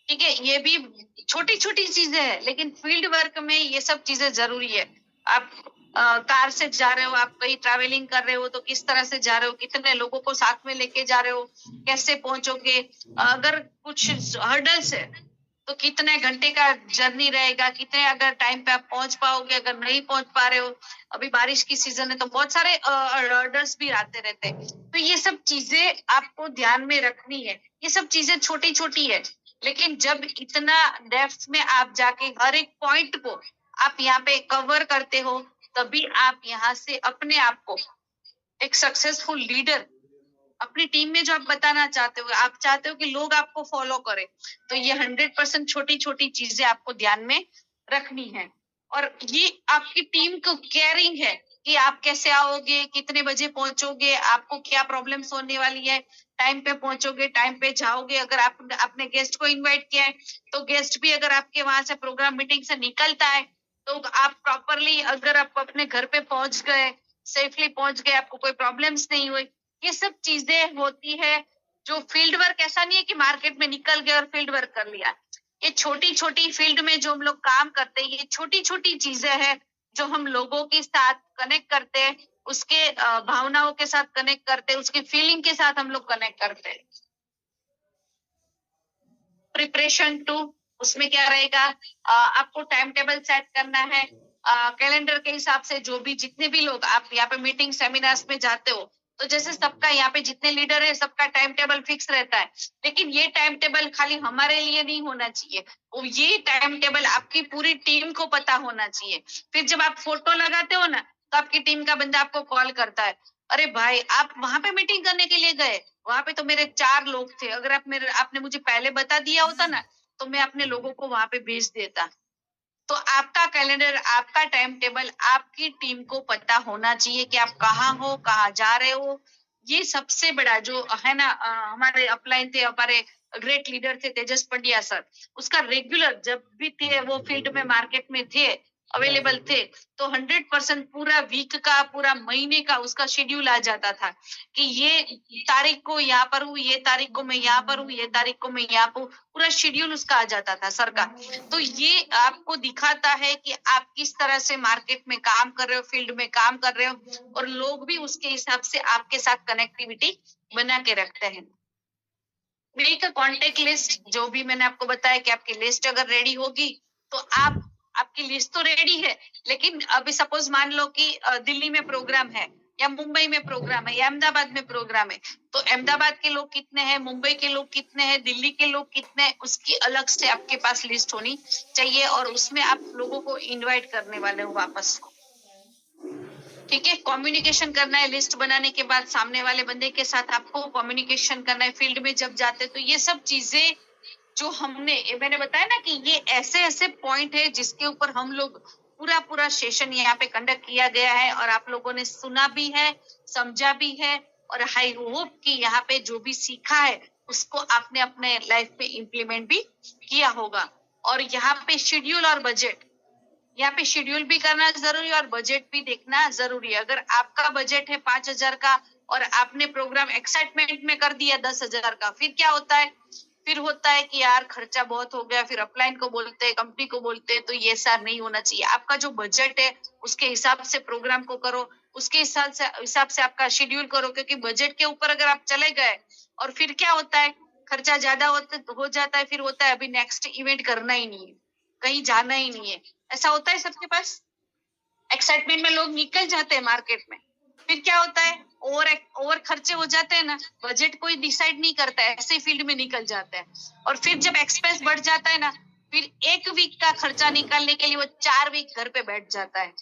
Speaker 1: ठीक है, ये भी छोटी छोटी चीजें हैं, लेकिन फील्ड वर्क में ये सब चीजें जरूरी है। आप कार से जा रहे हो, आप कहीं ट्रैवलिंग कर रहे हो, तो किस तरह से जा रहे हो, कितने लोगों को साथ में लेके जा रहे हो, कैसे पहुंचोगे, अगर कुछ हर्डल्स है तो कितने घंटे का जर्नी रहेगा, कितने अगर टाइम पे आप पहुंच पाओगे, अगर नहीं पहुंच पा रहे हो, अभी बारिश की सीजन है तो बहुत सारे ऑर्डर्स भी आते रहते हैं। तो ये सब चीजें आपको ध्यान में रखनी है। ये सब चीजें छोटी छोटी है, लेकिन जब इतना डेप्थ में आप जाके हर एक पॉइंट को आप यहाँ पे कवर करते हो, तभी आप यहाँ से अपने आप को एक सक्सेसफुल लीडर, अपनी टीम में जो आप बताना चाहते हो, आप चाहते हो कि लोग आपको फॉलो करें, तो ये 100% छोटी छोटी चीजें आपको ध्यान में रखनी है। और ये आपकी टीम को केयरिंग है कि आप कैसे आओगे, कितने बजे पहुंचोगे, आपको क्या प्रॉब्लम्स होने वाली है, टाइम पे पहुंचोगे, टाइम पे जाओगे। अगर आप अपने गेस्ट को इनवाइट किया है, तो गेस्ट भी अगर आपके वहां से प्रोग्राम मीटिंग से निकलता है, तो आप प्रॉपरली, अगर आप अपने घर पे पहुंच गए, सेफली पहुंच गए, आपको कोई प्रॉब्लम्स नहीं हुई, ये सब चीजें होती है। जो फील्ड वर्क ऐसा नहीं है कि मार्केट में निकल गए और फील्ड वर्क कर लिया। ये छोटी छोटी फील्ड में जो हम लोग काम करते हैं, ये छोटी छोटी चीजें हैं जो हम लोगों के साथ कनेक्ट करते हैं, उसके भावनाओं के साथ कनेक्ट करते हैं, उसकी फीलिंग के साथ हम लोग कनेक्ट करते हैं। प्रिपरेशन 2, उसमें क्या रहेगा, आपको टाइम टेबल सेट करना है, कैलेंडर के हिसाब से। जो भी जितने भी लोग आप यहाँ पे मीटिंग सेमिनार्स में जाते हो, तो जैसे सबका यहाँ पे जितने लीडर है, सबका टाइम टेबल फिक्स रहता है, लेकिन ये टाइम टेबल खाली हमारे लिए नहीं होना चाहिए, वो ये टाइम टेबल आपकी पूरी टीम को पता होना चाहिए। फिर जब आप फोटो लगाते हो ना, तो आपकी टीम का बंदा आपको कॉल करता है, अरे भाई आप वहां पे मीटिंग करने के लिए गए, वहां पे तो मेरे 4 लोग थे, अगर आपने मुझे पहले बता दिया होता ना, तो मैं अपने लोगों को वहां पे भेज देता। तो आपका कैलेंडर, आपका टाइम टेबल, आपकी टीम को पता होना चाहिए कि आप कहाँ हो, कहाँ जा रहे हो। ये सबसे बड़ा जो है ना, हमारे अपलाइन थे, हमारे ग्रेट लीडर थे तेजस पंड्या सर, उसका रेगुलर जब भी थे वो फील्ड में मार्केट में थे, अवेलेबल थे, तो 100% पूरा वीक का, पूरा महीने का उसका शेड्यूल आ जाता था कि ये तारीख को यहाँ पर हूँ, ये तारीख को मैं यहाँ पर हूँ, ये तारीख को मैं यहाँ पर हूँ, पूरा शेड्यूल उसका आ जाता था सर का। तो ये आपको दिखाता है कि आप किस तरह से मार्केट में काम कर रहे हो, फील्ड में काम कर रहे हो, और लोग भी उसके हिसाब से आपके साथ कनेक्टिविटी बना के रखते हैं। मेक अ कॉन्टेक्ट लिस्ट, जो भी मैंने आपको बताया कि आपकी लिस्ट अगर रेडी होगी, तो आप आपकी लिस्ट तो रेडी है, लेकिन अभी सपोज मान लो कि दिल्ली में प्रोग्राम है या मुंबई में प्रोग्राम है या अहमदाबाद में प्रोग्राम है, तो अहमदाबाद के लोग कितने हैं, मुंबई के लोग कितने हैं, दिल्ली के लोग कितने हैं, उसकी अलग से आपके पास लिस्ट होनी चाहिए और उसमें आप लोगों को इनवाइट करने वाले हो वापस। ठीक है, कम्युनिकेशन करना है, लिस्ट बनाने के बाद सामने वाले बंदे के साथ आपको कम्युनिकेशन करना है फील्ड में जब जाते, तो ये सब चीजें जो मैंने बताया ना कि ये ऐसे ऐसे पॉइंट है जिसके ऊपर हम लोग पूरा सेशन यहाँ पे कंडक्ट किया गया है और आप लोगों ने सुना भी है, समझा भी है, और आई होप कि यहाँ पे जो भी सीखा है उसको आपने अपने लाइफ में इम्प्लीमेंट भी किया होगा। और यहाँ पे शेड्यूल और बजट, यहाँ पे शेड्यूल भी करना जरूरी है और बजट भी देखना जरूरी है। अगर आपका बजट है 5,000 का और आपने प्रोग्राम एक्साइटमेंट में कर दिया 10,000 का, फिर क्या होता है, फिर होता है कि यार खर्चा बहुत हो गया, फिर अपलाइन को बोलते हैं, कंपनी को बोलते हैं, तो ये सार नहीं होना चाहिए। आपका जो बजट है उसके हिसाब से प्रोग्राम को करो, उसके हिसाब से आपका शेड्यूल करो, क्योंकि बजट के ऊपर अगर आप चले गए और फिर क्या होता है, खर्चा ज्यादा हो जाता है, फिर होता है अभी नेक्स्ट इवेंट करना ही नहीं है, कहीं जाना ही नहीं है। ऐसा होता है सबके पास, एक्साइटमेंट में लोग निकल जाते हैं मार्केट में, फिर क्या होता है, ओवर खर्चे हो जाते हैं ना, बजट कोई डिसाइड नहीं करता है, ऐसे फील्ड में निकल जाता है। और फिर जब एक्सपेंस बढ़ जाता है ना, फिर 1 वीक का खर्चा निकालने के लिए वो 4 वीक घर पे बैठ जाता है।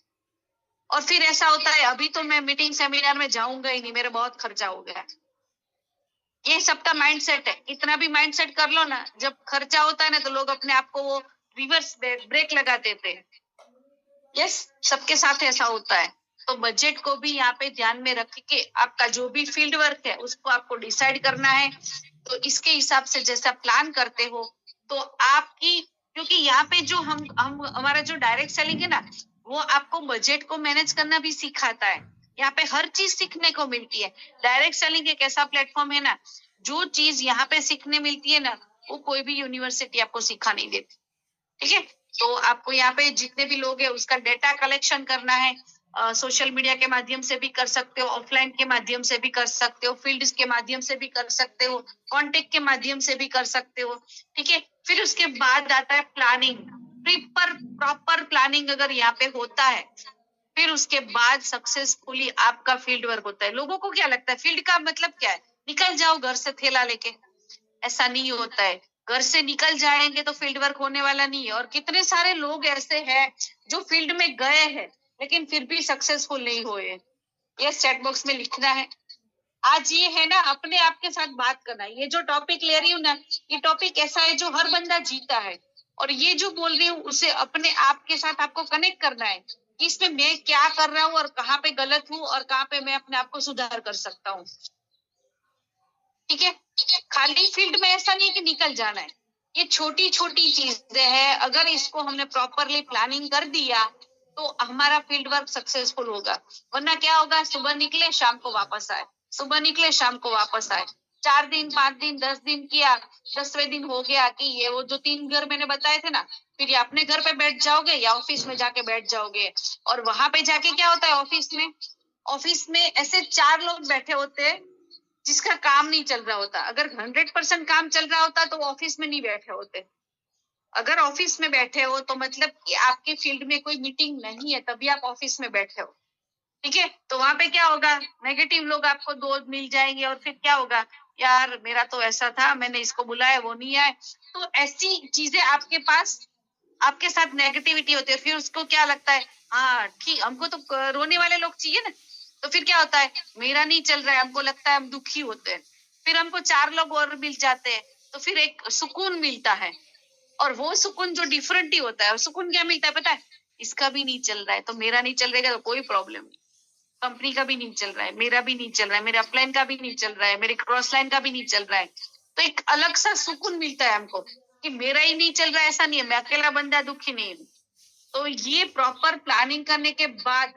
Speaker 1: और फिर ऐसा होता है अभी तो मैं मीटिंग सेमिनार में जाऊंगा ही नहीं, मेरा बहुत खर्चा हो गया। ये सबका माइंडसेट है, इतना भी माइंडसेट कर लो ना, जब खर्चा होता है ना तो लोग अपने आप को वो रिवर्स ब्रेक लगा देते हैं। यस, सबके साथ ऐसा होता है। तो बजट को भी यहाँ पे ध्यान में रख के आपका जो भी फील्ड वर्क है उसको आपको डिसाइड करना है। तो इसके हिसाब से जैसा प्लान करते हो तो आपकी, क्योंकि यहाँ पे जो हम हमारा जो डायरेक्ट सेलिंग है ना, वो आपको बजट को मैनेज करना भी सिखाता है। यहाँ पे हर चीज सीखने को मिलती है। डायरेक्ट सेलिंग एक ऐसा प्लेटफॉर्म है ना, जो चीज यहाँ पे सीखने मिलती है ना, वो कोई भी यूनिवर्सिटी आपको सिखा नहीं देती। ठीक है, तो आपको यहाँ पे जितने भी लोग हैं उसका डेटा कलेक्शन करना है। सोशल मीडिया के माध्यम से भी कर सकते हो, ऑफलाइन के माध्यम से भी कर सकते हो, फील्ड के माध्यम से भी कर सकते हो, कॉन्टेक्ट के माध्यम से भी कर सकते हो। ठीक है, फिर उसके बाद आता है प्लानिंग। प्रॉपर प्लानिंग अगर यहाँ पे होता है, फिर उसके बाद सक्सेसफुली आपका फील्ड वर्क होता है। लोगों को क्या लगता है फील्ड का मतलब क्या है, निकल जाओ घर से थैला लेके, ऐसा नहीं होता है। घर से निकल जाएंगे तो फील्ड वर्क होने वाला नहीं है। और कितने सारे लोग ऐसे हैं जो फील्ड में गए हैं लेकिन फिर भी सक्सेसफुल नहीं हुए। ये चैट बॉक्स में लिखना है। आज ये है ना, अपने आप के साथ बात करना। ये जो टॉपिक ले रही हूँ ना, ये टॉपिक ऐसा है जो हर बंदा जीता है, और ये जो बोल रही हूँ उसे अपने आप के साथ आपको कनेक्ट करना है कि इसमें मैं क्या कर रहा हूँ और कहाँ पे गलत हूँ और कहाँ पे मैं अपने आप को सुधार कर सकता हूँ। ठीक है, खाली फील्ड में ऐसा नहीं कि निकल जाना है। ये छोटी छोटी चीजें हैं, अगर इसको हमने प्रॉपरली प्लानिंग कर दिया तो हमारा फील्ड वर्क सक्सेसफुल होगा। वरना क्या होगा, सुबह निकले शाम को वापस आए, सुबह निकले शाम को वापस आए, 4 दिन 5 दिन 10 दिन किया, 10वें दिन हो गया कि ये वो जो 3 घर मैंने बताए थे ना, फिर या अपने घर पे बैठ जाओगे या ऑफिस में जाके बैठ जाओगे। और वहां पे जाके क्या होता है, ऑफिस में ऐसे 4 लोग बैठे होते हैं जिसका काम नहीं चल रहा होता। अगर 100% काम चल रहा होता तो ऑफिस में नहीं बैठे होते। अगर ऑफिस में बैठे हो तो मतलब कि आपके फील्ड में कोई मीटिंग नहीं है, तभी आप ऑफिस में बैठे हो। ठीक है, तो वहां पे क्या होगा, नेगेटिव लोग आपको 2 मिल जाएंगे और फिर क्या होगा, यार मेरा तो ऐसा था, मैंने इसको बुलाया वो नहीं आए। तो ऐसी चीजें आपके पास, आपके साथ नेगेटिविटी होती है। फिर उसको क्या लगता है, हाँ ठीक, हमको तो रोने वाले लोग चाहिए ना। तो फिर क्या होता है, मेरा नहीं चल रहा है, हमको लगता है हम दुखी होते हैं। फिर हमको 4 लोग और मिल जाते हैं तो फिर एक सुकून मिलता है। और वो सुकून जो डिफरेंट ही होता है। और सुकून क्या मिलता है पता है, इसका भी नहीं चल रहा है तो मेरा नहीं चल रहेगा तो कोई प्रॉब्लम नहीं, कंपनी का भी नहीं चल रहा है, मेरा भी नहीं चल रहा है, मेरे अपलाइन का भी नहीं चल रहा है, मेरे क्रॉस लाइन का भी नहीं चल रहा है, तो एक अलग सा सुकून मिलता है हमको कि मेरा ही नहीं चल रहा है, ऐसा नहीं है, मैं अकेला बंदा दुखी नहीं हूँ। तो ये प्रॉपर प्लानिंग करने के बाद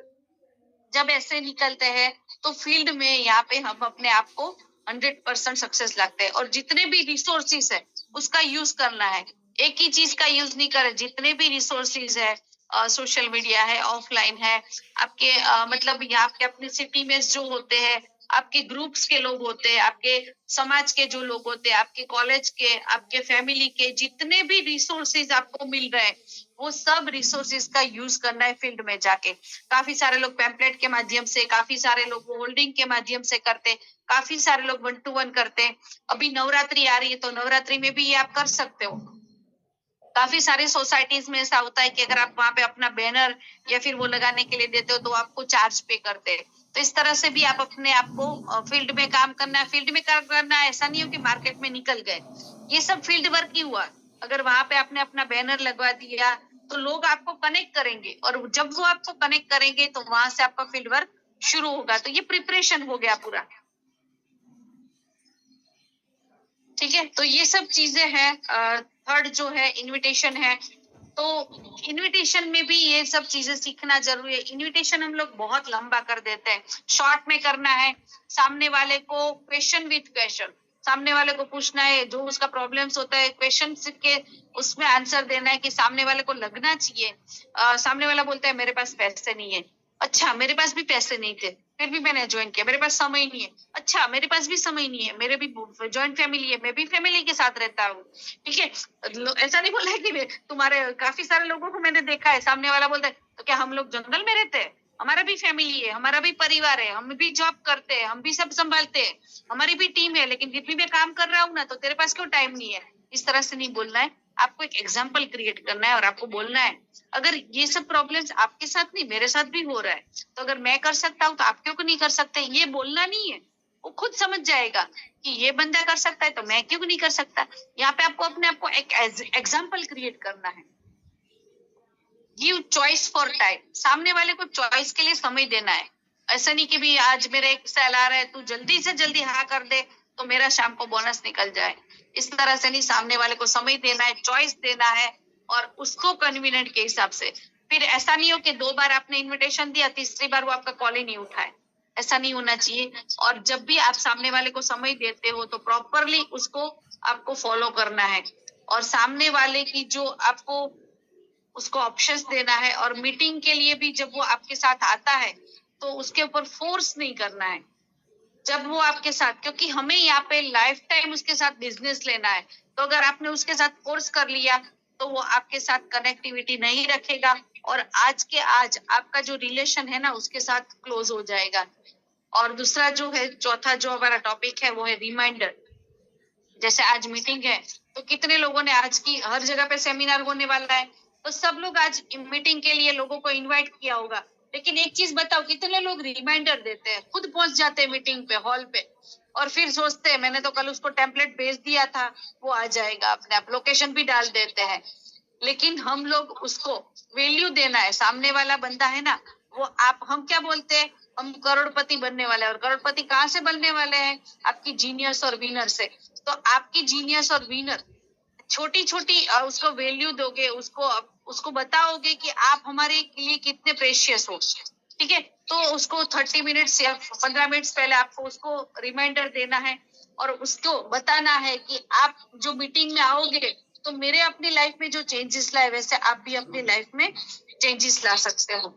Speaker 1: जब ऐसे निकलते हैं तो फील्ड में यहाँ पे हम अपने आप को 100% सक्सेस लगते हैं। और जितने भी रिसोर्सेज है उसका यूज करना है, एक ही चीज का यूज नहीं करे। जितने भी रिसोर्सेज है, सोशल मीडिया है, ऑफलाइन है, आपके मतलब यहाँ पे अपने सिटी में जो होते हैं, आपके ग्रुप्स के लोग होते हैं, आपके समाज के जो लोग होते हैं, आपके कॉलेज के, आपके फैमिली के, जितने भी रिसोर्सेज आपको मिल रहे हैं, वो सब रिसोर्सेज का यूज करना है फील्ड में जाके। काफी सारे लोग पैम्पलेट के माध्यम से, काफी सारे लोग होल्डिंग के माध्यम से करते, काफी सारे लोग 1-to-1 करते हैं। अभी नवरात्रि आ रही है, तो नवरात्रि में भी ये आप कर सकते हो। काफी सारी सोसाइटीज में ऐसा होता है कि अगर आप वहां पे अपना बैनर या फिर वो लगाने के लिए देते हो तो आपको चार्ज पे करते हैं। तो इस तरह से भी आप अपने आप को फील्ड में काम करना है, फील्ड में काम करना है। ऐसा नहीं हो कि मार्केट में निकल गए, ये सब फील्ड वर्क ही हुआ। अगर वहां पे आपने अपना बैनर लगवा दिया तो लोग आपको कनेक्ट करेंगे, और जब वो आपको कनेक्ट करेंगे तो वहां से आपका फील्ड वर्क शुरू होगा। तो ये प्रिपरेशन हो गया पूरा, ठीक है। तो ये सब चीजें हैं। थर्ड जो है इनविटेशन है, तो इनविटेशन में भी ये सब चीजें सीखना जरूरी है। इनविटेशन हम लोग बहुत लंबा कर देते हैं, शॉर्ट में करना है। सामने वाले को क्वेश्चन विथ क्वेश्चन, सामने वाले को पूछना है, जो उसका प्रॉब्लम्स होता है क्वेश्चन के उसमें आंसर देना है कि सामने वाले को लगना चाहिए। सामने वाला बोलता है मेरे पास पैसे नहीं है, अच्छा मेरे पास भी पैसे नहीं थे फिर भी मैंने ज्वाइन किया, मेरे पास समय नहीं है, अच्छा मेरे पास भी समय नहीं है, मेरे भी जॉइंट फैमिली है, मैं भी फैमिली के साथ रहता हूँ, ठीक है। ऐसा नहीं बोला है कि तुम्हारे, काफी सारे लोगों को मैंने देखा है, सामने वाला बोलता है तो क्या हम लोग जंगल में रहते हैं, हमारा भी फैमिली है, हमारा भी परिवार है, हम भी जॉब करते हैं, हम भी सब संभालते हैं, हमारी भी टीम है, लेकिन फिर भी मैं काम कर रहा हूँ ना, तो तेरे पास क्यों टाइम नहीं है। इस तरह से नहीं बोलना है, आपको एक एग्जाम्पल क्रिएट करना है और आपको बोलना है अगर ये सब प्रॉब्लम्स आपके साथ नहीं मेरे साथ भी हो रहा है, तो अगर मैं कर सकता हूँ तो आप क्यों नहीं कर सकते। ये बोलना नहीं है, वो खुद समझ जाएगा कि ये बंदा कर सकता है तो मैं क्यों नहीं कर सकता। यहाँ पे आपको अपने आप को एक एग्जाम्पल क्रिएट करना है। गिव चॉइस फॉर टाइम, सामने वाले को चॉइस के लिए समय देना है। ऐसा नहीं कि भी आज मेरा एक सेल आ रहा है, तू जल्दी से जल्दी हाँ कर दे तो मेरा शाम को बोनस निकल जाए। इस तरह से नहीं, सामने वाले को समय देना है, चॉइस देना है, और उसको कन्वीनियंट के हिसाब से। फिर ऐसा नहीं हो कि 2 बार आपने इन्विटेशन दिया, तीसरी बार वो आपका कॉल ही नहीं उठाए, ऐसा नहीं होना चाहिए। और जब भी आप सामने वाले को समय देते हो तो प्रॉपरली उसको आपको फॉलो करना है, और सामने वाले की जो आपको उसको ऑप्शंस देना है। और मीटिंग के लिए भी जब वो आपके साथ आता है तो उसके ऊपर फोर्स नहीं करना है। जब वो आपके साथ, क्योंकि हमें यहाँ पे लाइफ टाइम उसके साथ बिजनेस लेना है, तो अगर आपने उसके साथ फोर्स कर लिया तो वो आपके साथ कनेक्टिविटी नहीं रखेगा, और आज के आज आपका जो रिलेशन है ना उसके साथ क्लोज हो जाएगा। और दूसरा जो है, चौथा जो हमारा टॉपिक है वो है रिमाइंडर। जैसे आज मीटिंग है तो कितने लोगों ने, आज की हर जगह पे सेमिनार होने वाला है तो सब लोग आज मीटिंग के लिए लोगों को इनवाइट किया होगा, लेकिन एक चीज बताओ, कितने लोग रिमाइंडर देते हैं, खुद पहुंच जाते हैं मीटिंग पे, हॉल पे, और फिर सोचते हैं मैंने तो कल उसको टेम्पलेट भेज दिया था, वो आ जाएगा, अपने आप लोकेशन भी डाल देते हैं। लेकिन हम लोग उसको वैल्यू देना है, सामने वाला बंदा है ना, वो आप, हम क्या बोलते हैं, हम करोड़पति बनने वाले हैं, और करोड़पति कहाँ से बनने वाले हैं, आपकी जीनियस और विनर से। तो आपकी जीनियस और विनर छोटी छोटी उसको वैल्यू दोगे, उसको बताओगे कि आप हमारे लिए कितने प्रेशियस हो, ठीक है। तो उसको 30 मिनट्स या 15 मिनट्स पहले आपको उसको रिमाइंडर देना है, और उसको बताना है कि आप जो मीटिंग में आओगे तो मेरे अपनी लाइफ में जो चेंजेस लाए वैसे आप भी अपनी लाइफ में चेंजेस ला सकते हो।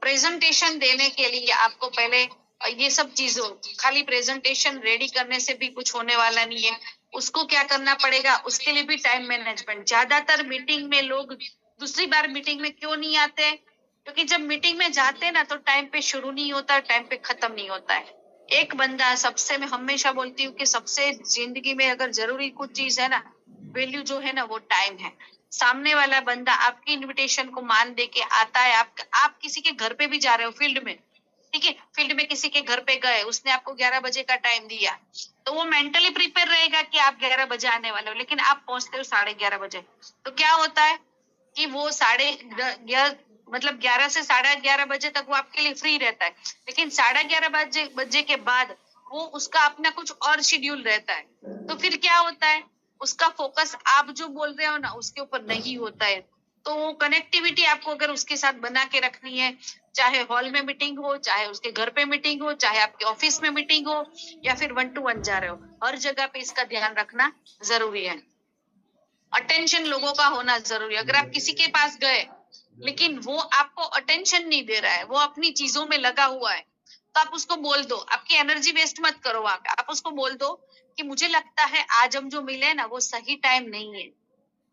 Speaker 1: प्रेजेंटेशन देने के लिए आपको पहले ये सब चीजों, खाली प्रेजेंटेशन रेडी करने से भी कुछ होने वाला नहीं है, उसको क्या करना पड़ेगा, उसके लिए भी टाइम मैनेजमेंट। ज्यादातर मीटिंग में लोग दूसरी बार मीटिंग में क्यों नहीं आते, क्योंकि जब मीटिंग में जाते हैं ना तो टाइम पे शुरू नहीं होता, टाइम पे खत्म नहीं होता है। एक बंदा सबसे, मैं हमेशा बोलती हूँ कि सबसे जिंदगी में अगर जरूरी कुछ चीज है ना, वैल्यू जो है ना, वो टाइम है। सामने वाला बंदा आपकी इनविटेशन को मान दे के आता है, आप किसी के घर पे भी जा रहे हो फील्ड में, ठीक है, फील्ड में किसी के घर पे गए, उसने आपको 11 बजे का टाइम दिया, तो वो मेंटली प्रिपेयर रहेगा कि आप 11 बजे आने वाले हो, लेकिन आप पहुंचते हो 11:30 बजे। तो क्या होता है कि वो 11 से 11:30 बजे तक वो आपके लिए फ्री रहता है, लेकिन 11:30 बजे के बाद वो उसका अपना कुछ और शेड्यूल रहता है। तो फिर क्या होता है, उसका फोकस आप जो बोल रहे हो ना उसके ऊपर नहीं होता है। तो वो कनेक्टिविटी आपको अगर उसके साथ बना के रखनी है, चाहे हॉल में मीटिंग हो, चाहे उसके घर पे मीटिंग हो, चाहे आपके ऑफिस में मीटिंग हो, या फिर 1-to-1 जा रहे हो, हर जगह पे इसका ध्यान रखना जरूरी है। अटेंशन लोगों का होना जरूरी है। अगर आप किसी के पास गए लेकिन वो आपको अटेंशन नहीं दे रहा है, वो अपनी चीजों में लगा हुआ है, तो आप उसको बोल दो, आपकी एनर्जी वेस्ट मत करो वहां पे, आप उसको बोल दो कि मुझे लगता है आज हम जो मिले ना वो सही टाइम नहीं है,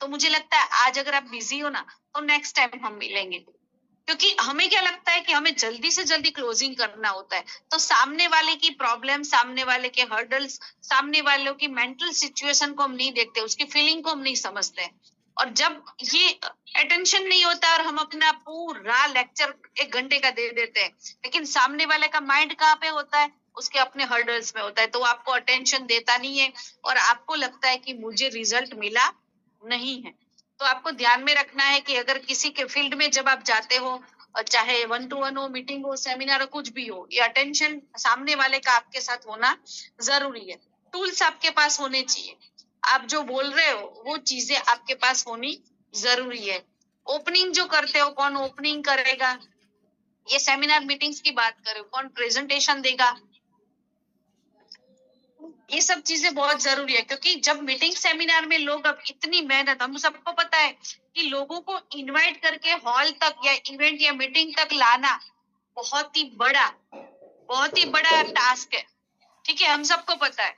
Speaker 1: तो मुझे लगता है आज अगर आप बिजी हो ना तो नेक्स्ट टाइम हम मिलेंगे। क्योंकि हमें क्या लगता है कि हमें जल्दी से जल्दी क्लोजिंग करना होता है, तो सामने वाले की प्रॉब्लम, सामने वाले के हर्डल्स, सामने वालों की मेंटल सिचुएशन को हम नहीं देखते, उसकी फीलिंग को हम नहीं समझते। और जब ये अटेंशन नहीं होता और हम अपना पूरा लेक्चर 1 घंटे का दे देते हैं, लेकिन सामने वाले का माइंड कहाँ पे होता है, उसके अपने हर्डल्स में होता है, तो वो आपको अटेंशन देता नहीं है और आपको लगता है कि मुझे रिजल्ट मिला नहीं है। तो आपको ध्यान में रखना है कि अगर किसी के फील्ड में जब आप जाते हो, और चाहे 1-to-1 हो, मीटिंग हो, सेमिनार हो, कुछ भी हो, ये अटेंशन सामने वाले का आपके साथ होना जरूरी है। टूल्स आपके पास होने चाहिए, आप जो बोल रहे हो वो चीजें आपके पास होनी जरूरी है। ओपनिंग जो करते हो, कौन ओपनिंग करेगा, ये सेमिनार मीटिंग्स की बात करें, कौन प्रेजेंटेशन देगा, ये सब चीजें बहुत जरूरी है। क्योंकि जब मीटिंग सेमिनार में लोग, अब इतनी मेहनत, हम सबको पता है कि लोगों को इनवाइट करके हॉल तक या इवेंट या मीटिंग तक लाना बहुत ही बड़ा टास्क है। ठीक है, हम सबको पता है।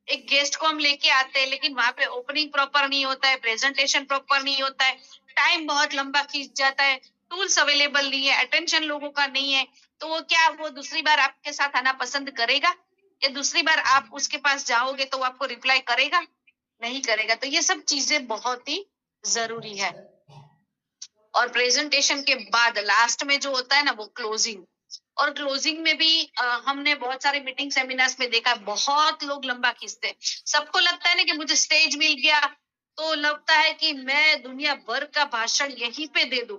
Speaker 1: एक गेस्ट को हम लेके आते हैं, लेकिन वहां पे ओपनिंग प्रॉपर नहीं होता है, प्रेजेंटेशन प्रॉपर नहीं होता है, टाइम बहुत लंबा खींच जाता है, टूल्स अवेलेबल नहीं है, अटेंशन लोगों का नहीं है, तो वो दूसरी बार आपके साथ आना पसंद करेगा? या दूसरी बार आप उसके पास जाओगे तो वो आपको रिप्लाई करेगा? नहीं करेगा। तो ये सब चीजें बहुत ही जरूरी है। और प्रेजेंटेशन के बाद लास्ट में जो होता है ना, वो क्लोजिंग। और क्लोजिंग में भी हमने बहुत सारे मीटिंग सेमिनार्स में देखा, बहुत लोग लंबा खींचते हैं। सबको लगता है ना कि मुझे स्टेज मिल गया तो लगता है कि मैं दुनिया भर का भाषण यहीं पे दे दूं,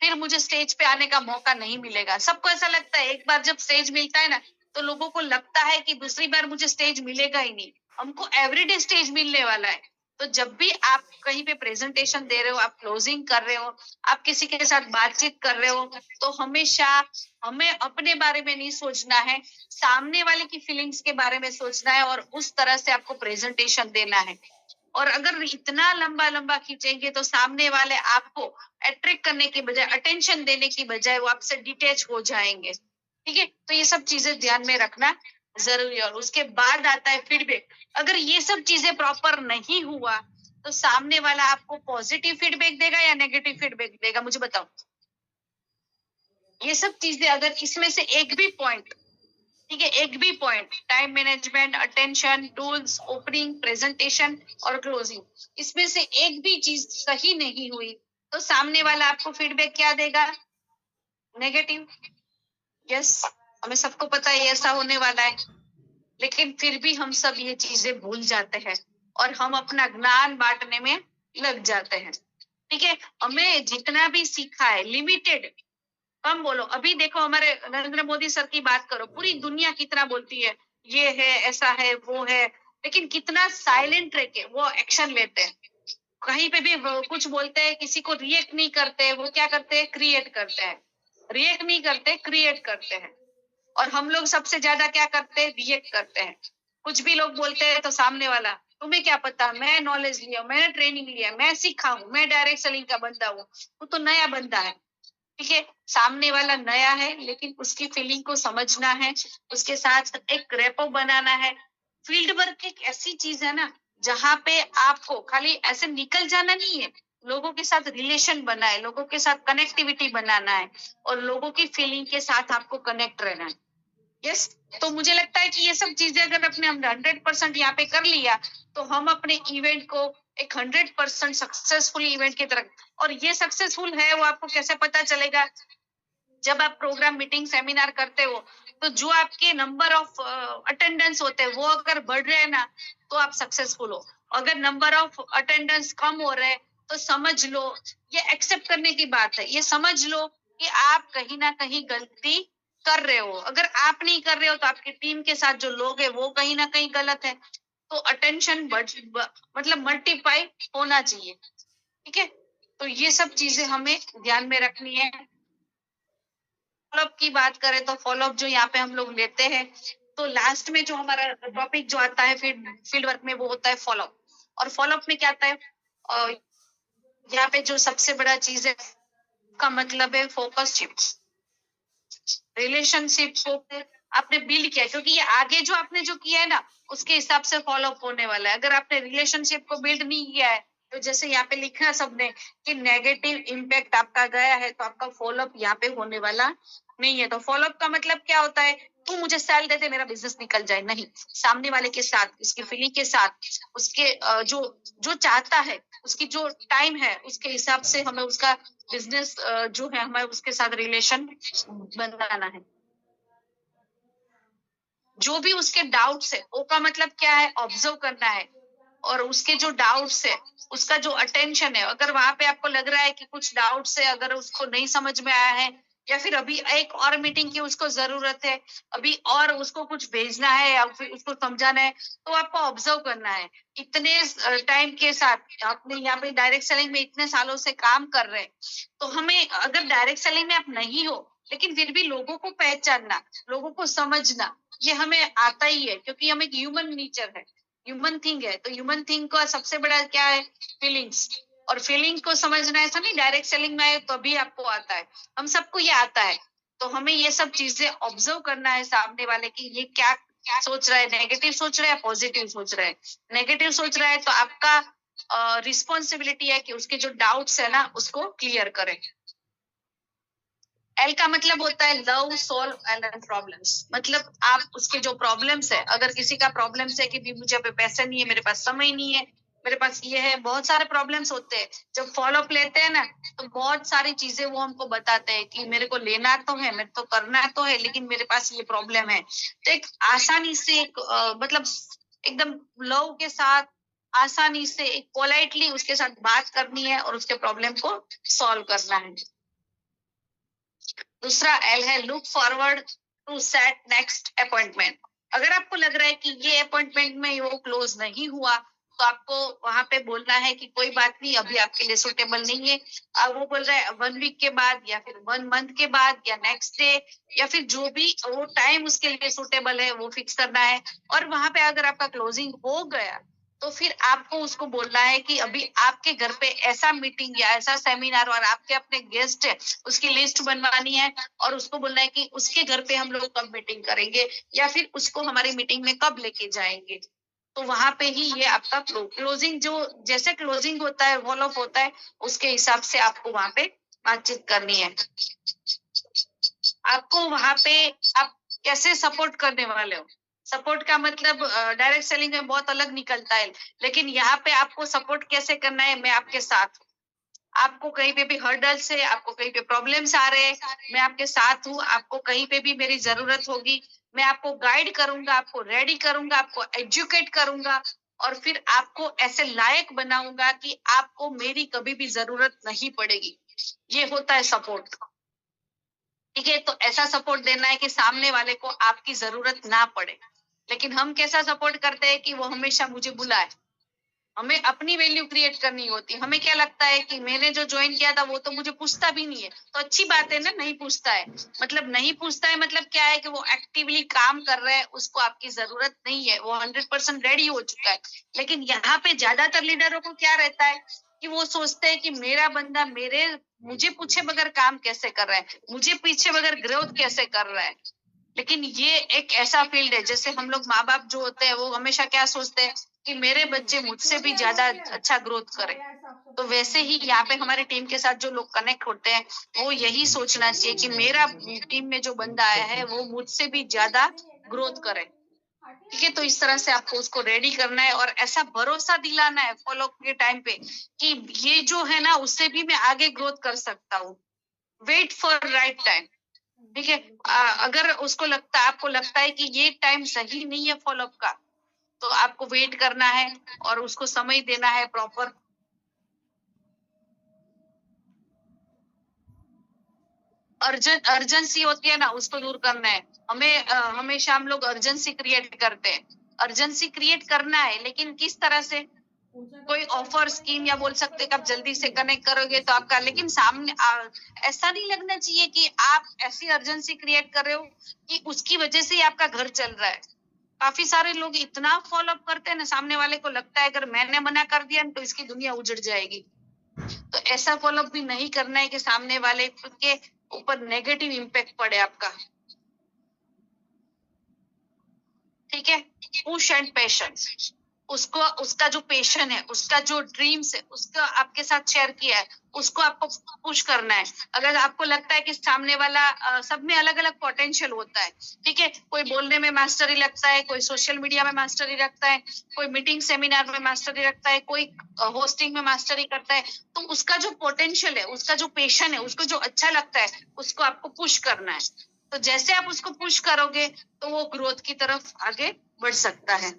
Speaker 1: फिर मुझे स्टेज पे आने का मौका नहीं मिलेगा। सबको ऐसा लगता है। एक बार जब स्टेज मिलता है ना, तो लोगों को लगता है कि दूसरी बार मुझे स्टेज मिलेगा ही नहीं, हमको एवरीडे स्टेज मिलने वाला है। तो जब भी आप कहीं पे प्रेजेंटेशन दे रहे हो, आप क्लोजिंग कर रहे हो, आप किसी के साथ बातचीत कर रहे हो, तो हमेशा हमें अपने बारे में नहीं सोचना है, सामने वाले की फीलिंग्स के बारे में सोचना है और उस तरह से आपको प्रेजेंटेशन देना है। और अगर इतना लंबा लंबा खींचेंगे तो सामने वाले आपको अट्रैक्ट करने की बजाय, अटेंशन देने की बजाय, वो आपसे डिटेच हो जाएंगे। ठीक है, तो ये सब चीजें ध्यान में रखना जरूरी है। और उसके बाद आता है फीडबैक। अगर ये सब चीजें प्रॉपर नहीं हुआ तो सामने वाला आपको पॉजिटिव फीडबैक देगा या नेगेटिव फीडबैक देगा, मुझे बताओ। ये सब चीजें अगर इसमें से एक भी पॉइंट, ठीक है, एक भी point, time management, attention, tools, opening, presentation और क्लोजिंग, इसमें से एक भी चीज सही नहीं हुई तो सामने वाला आपको फीडबैक क्या देगा? नेगेटिव। यस, हमें सबको पता है ऐसा होने वाला है, लेकिन फिर भी हम सब ये चीजें भूल जाते हैं और हम अपना ज्ञान बांटने में लग जाते हैं। ठीक है, हमें जितना भी सीखा है लिमिटेड, कम बोलो। अभी देखो, हमारे नरेंद्र मोदी सर की बात करो, पूरी दुनिया कितना बोलती है, ये है, ऐसा है, वो है, लेकिन कितना साइलेंट रह के वो एक्शन लेते हैं। कहीं पे भी वो कुछ बोलते हैं, किसी को रिएक्ट नहीं करते, वो क्या करते हैं? क्रिएट करते हैं। रिएक्ट नहीं करते, क्रिएट करते हैं। और हम लोग सबसे ज्यादा क्या करते हैं? रिएक्ट करते हैं। कुछ भी लोग बोलते हैं तो सामने वाला, तुम्हें क्या पता, मैं नॉलेज लिया, मैंने ट्रेनिंग लिया, मैं सीखा हूँ, मैं डायरेक्ट सेलिंग का बंदा हूँ, वो तो नया बंदा है। ठीक है, सामने वाला नया है, लेकिन उसकी फीलिंग को समझना है, उसके साथ एक रेपो बनाना है। फील्ड वर्क एक ऐसी चीज है ना, जहाँ पे आपको खाली ऐसे निकल जाना नहीं है, लोगों के साथ रिलेशन बनाए, लोगों के साथ कनेक्टिविटी बनाना है और लोगों की फीलिंग के साथ आपको कनेक्ट रहना है। यस, तो मुझे लगता है कि ये सब चीजें अगर अपने हम 100% यहाँ पे कर लिया तो हम अपने इवेंट को एक 100% सक्सेसफुल इवेंट की तरफ। और ये सक्सेसफुल है वो आपको कैसे पता चलेगा? जब आप प्रोग्राम, मीटिंग, सेमिनार करते हो तो जो आपके नंबर ऑफ अटेंडेंस होते हैं वो अगर बढ़ रहे हैं ना, तो आप सक्सेसफुल हो। अगर नंबर ऑफ अटेंडेंस कम हो रहे हैं तो समझ लो, ये एक्सेप्ट करने की बात है, ये समझ लो कि आप कहीं ना कहीं गलती कर रहे हो। अगर आप नहीं कर रहे हो तो आपकी टीम के साथ जो लोग हैं वो कहीं ना कहीं गलत है। तो अटेंशन मतलब मल्टीप्लाई होना चाहिए। ठीक है, तो ये सब चीजें हमें ध्यान में रखनी है। फॉलोअप की बात करें तो फॉलोअप जो यहाँ पे हम लोग लेते हैं, तो लास्ट में जो हमारा टॉपिक जो आता है फील्ड वर्क में, वो होता है फॉलोअप। और फॉलोअप में क्या आता है? यहाँ पे जो सबसे बड़ा चीज है का मतलब है फोकसशिप, रिलेशनशिप को आपने बिल्ड किया, क्योंकि ये आगे जो आपने जो किया है ना उसके हिसाब से फॉलो अप होने वाला है। अगर आपने रिलेशनशिप को बिल्ड नहीं किया है तो जैसे यहाँ पे लिखा सबने कि नेगेटिव इम्पैक्ट आपका गया है, तो आपका फॉलो अप यहाँ पे होने वाला नहीं है। तो फॉलो अप का मतलब क्या होता है? तू मुझे सेल दे दे मेरा बिजनेस निकल जाए, नहीं। सामने वाले के साथ, उसकी फीलिंग के साथ, उसके जो जो चाहता है, उसकी जो टाइम है उसके हिसाब से हमें उसका बिजनेस जो है हमें उसके साथ रिलेशन बनाना है। जो भी उसके डाउट्स है, ओ का मतलब क्या है? ऑब्जर्व करना है। और उसके जो डाउट्स है, उसका जो अटेंशन है, अगर वहां पे आपको लग रहा है कि कुछ डाउट्स है, अगर उसको नहीं समझ में आया है, या फिर अभी एक और मीटिंग की उसको जरूरत है, अभी और उसको कुछ भेजना है या फिर उसको समझाना है, तो आपको ऑब्जर्व करना है। इतने टाइम के साथ आपने यहाँ पे डायरेक्ट सेलिंग में इतने सालों से काम कर रहे हैं, तो हमें अगर डायरेक्ट सेलिंग में आप नहीं हो लेकिन फिर भी लोगों को पहचानना, लोगों को समझना, ये हमें आता ही है, क्योंकि हम एक ह्यूमन नेचर है, ह्यूमन थिंग है। तो ह्यूमन थिंग का सबसे बड़ा क्या है? फीलिंग्स। और फीलिंग को समझना, ऐसा नहीं डायरेक्ट सेलिंग में आए तो अभी आपको आता है, हम सबको ये आता है। तो हमें ये सब चीजें ऑब्जर्व करना है सामने वाले की, ये क्या क्या सोच रहा है, नेगेटिव सोच रहा है, पॉजिटिव सोच रहा है। नेगेटिव सोच रहा है तो आपका रिस्पॉन्सिबिलिटी है कि उसके जो डाउट्स है ना उसको क्लियर करें। एल का मतलब होता है लव, सॉल्व एंड प्रॉब्लम्स। मतलब आप उसके जो प्रॉब्लम्स है, अगर किसी का प्रॉब्लम्स है कि भी मुझे अभी पैसे नहीं है, मेरे पास समय नहीं है, मेरे पास ये है, बहुत सारे प्रॉब्लम्स होते हैं। जब फॉलो अप लेते हैं ना तो बहुत सारी चीजें वो हमको बताते हैं कि मेरे को लेना तो है, मेरे तो करना तो है, लेकिन मेरे पास ये प्रॉब्लम है। तो एक आसानी से एक मतलब एकदम लव के साथ, आसानी से एक पोलाइटली उसके साथ बात करनी है और उसके प्रॉब्लम को सॉल्व करना है। दूसरा एल है look forward to set next appointment. अगर आपको लग रहा है कि ये अपॉइंटमेंट में वो क्लोज नहीं हुआ, तो आपको वहां पे बोलना है कि कोई बात नहीं, अभी आपके लिए सुटेबल नहीं है। अब वो बोल रहा है 1 वीक के बाद या फिर 1 मंथ के बाद या नेक्स्ट डे, या फिर जो भी वो टाइम उसके लिए सुटेबल है वो फिक्स करना है। और वहां पे अगर आपका क्लोजिंग हो गया तो फिर आपको उसको बोलना है कि अभी आपके घर पे ऐसा मीटिंग या ऐसा सेमिनार और आपके अपने गेस्ट है उसकी लिस्ट बनवानी है, और उसको बोलना है कि उसके घर पे हम लोग कब मीटिंग करेंगे या फिर उसको हमारी मीटिंग में कब लेके जाएंगे। तो वहां पे ही ये आपका क्लोजिंग, जो जैसे क्लोजिंग होता है, फॉलो अप होता है, उसके हिसाब से आपको वहां पे बातचीत करनी है। आपको वहां पे आप कैसे सपोर्ट करने वाले हो? सपोर्ट का मतलब डायरेक्ट सेलिंग में बहुत अलग निकलता है, लेकिन यहाँ पे आपको सपोर्ट कैसे करना है? मैं आपके साथ, आपको कहीं पे भी हर्डल्स है, आपको कहीं पे प्रॉब्लम्स आ रहे हैं, मैं आपके साथ हूँ। आपको कहीं पे भी मेरी जरूरत होगी, मैं आपको गाइड करूंगा, आपको रेडी करूंगा, आपको एजुकेट करूंगा, और फिर आपको ऐसे लायक बनाऊंगा कि आपको मेरी कभी भी जरूरत नहीं पड़ेगी। ये होता है सपोर्ट। ठीक है, तो ऐसा सपोर्ट देना है कि सामने वाले को आपकी जरूरत ना पड़े। लेकिन हम कैसा सपोर्ट करते हैं कि वो हमेशा मुझे बुलाए। हमें अपनी वैल्यू क्रिएट करनी होती है। हमें क्या लगता है कि मैंने जो ज्वाइन किया था वो तो मुझे पूछता भी नहीं है, तो अच्छी बात है ना, नहीं पूछता है। मतलब नहीं पूछता है मतलब क्या है कि वो एक्टिवली काम कर रहा है, उसको आपकी जरूरत नहीं है, वो 100% रेडी हो चुका है। लेकिन यहाँ पे ज्यादातर लीडरों को क्या रहता है कि वो सोचते हैं कि मेरा बंदा मुझे पूछे बगैर काम कैसे कर रहा है, मुझे पीछे बगैर ग्रोथ कैसे कर रहा है। लेकिन ये एक ऐसा फील्ड है, जैसे हम लोग माँ बाप जो होते हैं वो हमेशा क्या सोचते हैं कि मेरे बच्चे मुझसे भी ज्यादा अच्छा ग्रोथ करें। तो वैसे ही यहाँ पे हमारी टीम के साथ जो लोग कनेक्ट होते हैं वो यही सोचना चाहिए कि मेरा टीम में जो बंदा आया है वो मुझसे भी ज्यादा ग्रोथ करे। ठीक है, तो इस तरह से आपको उसको रेडी करना है और ऐसा भरोसा दिलाना है फॉलो के टाइम पे कि ये जो है ना उससे भी मैं आगे ग्रोथ कर सकता हूँ। Wait for right time. ठीक है, अगर उसको लगता है, आपको लगता है कि ये टाइम सही नहीं है फॉलोअप का, तो आपको वेट करना है और उसको समय देना है प्रॉपर। अर्जेंसी होती है ना उसको दूर करना है। हमेशा हम लोग अर्जेंसी क्रिएट करते हैं। अर्जेंसी क्रिएट करना है, लेकिन किस तरह से? कोई ऑफर स्कीम या बोल सकते हैं कि आप जल्दी से कनेक्ट करोगे तो आपका, लेकिन सामने ऐसा नहीं लगना चाहिए कि आप ऐसी अर्जेंसी क्रिएट कर रहे हो कि उसकी वजह से ही आपका घर चल रहा है। काफी सारे लोग इतना फॉलो अप करते हैं ना, सामने वाले को लगता है अगर मैंने मना कर दिया तो इसकी दुनिया उजड़ जाएगी। तो ऐसा फॉलो अप भी नहीं करना है कि सामने वाले के ऊपर नेगेटिव इम्पैक्ट पड़े आपका। ठीक है, पुश एंड पेशेंस। उसको उसका जो पेशन है, उसका जो ड्रीम्स है, उसका आपके साथ शेयर किया है, उसको आपको पुश करना है। अगर आपको लगता है कि सामने वाला सब में अलग अलग पोटेंशियल होता है, ठीक है, कोई बोलने में मास्टरी लगता है, कोई सोशल मीडिया में मास्टरी रखता है, कोई मीटिंग सेमिनार में मास्टरी रखता है, कोई होस्टिंग में मास्टरी करता है, तो उसका जो पोटेंशियल है, उसका जो पेशन है, उसको जो अच्छा लगता है, उसको आपको पुश करना है। तो जैसे आप उसको पुश करोगे तो वो ग्रोथ की तरफ आगे बढ़ सकता है।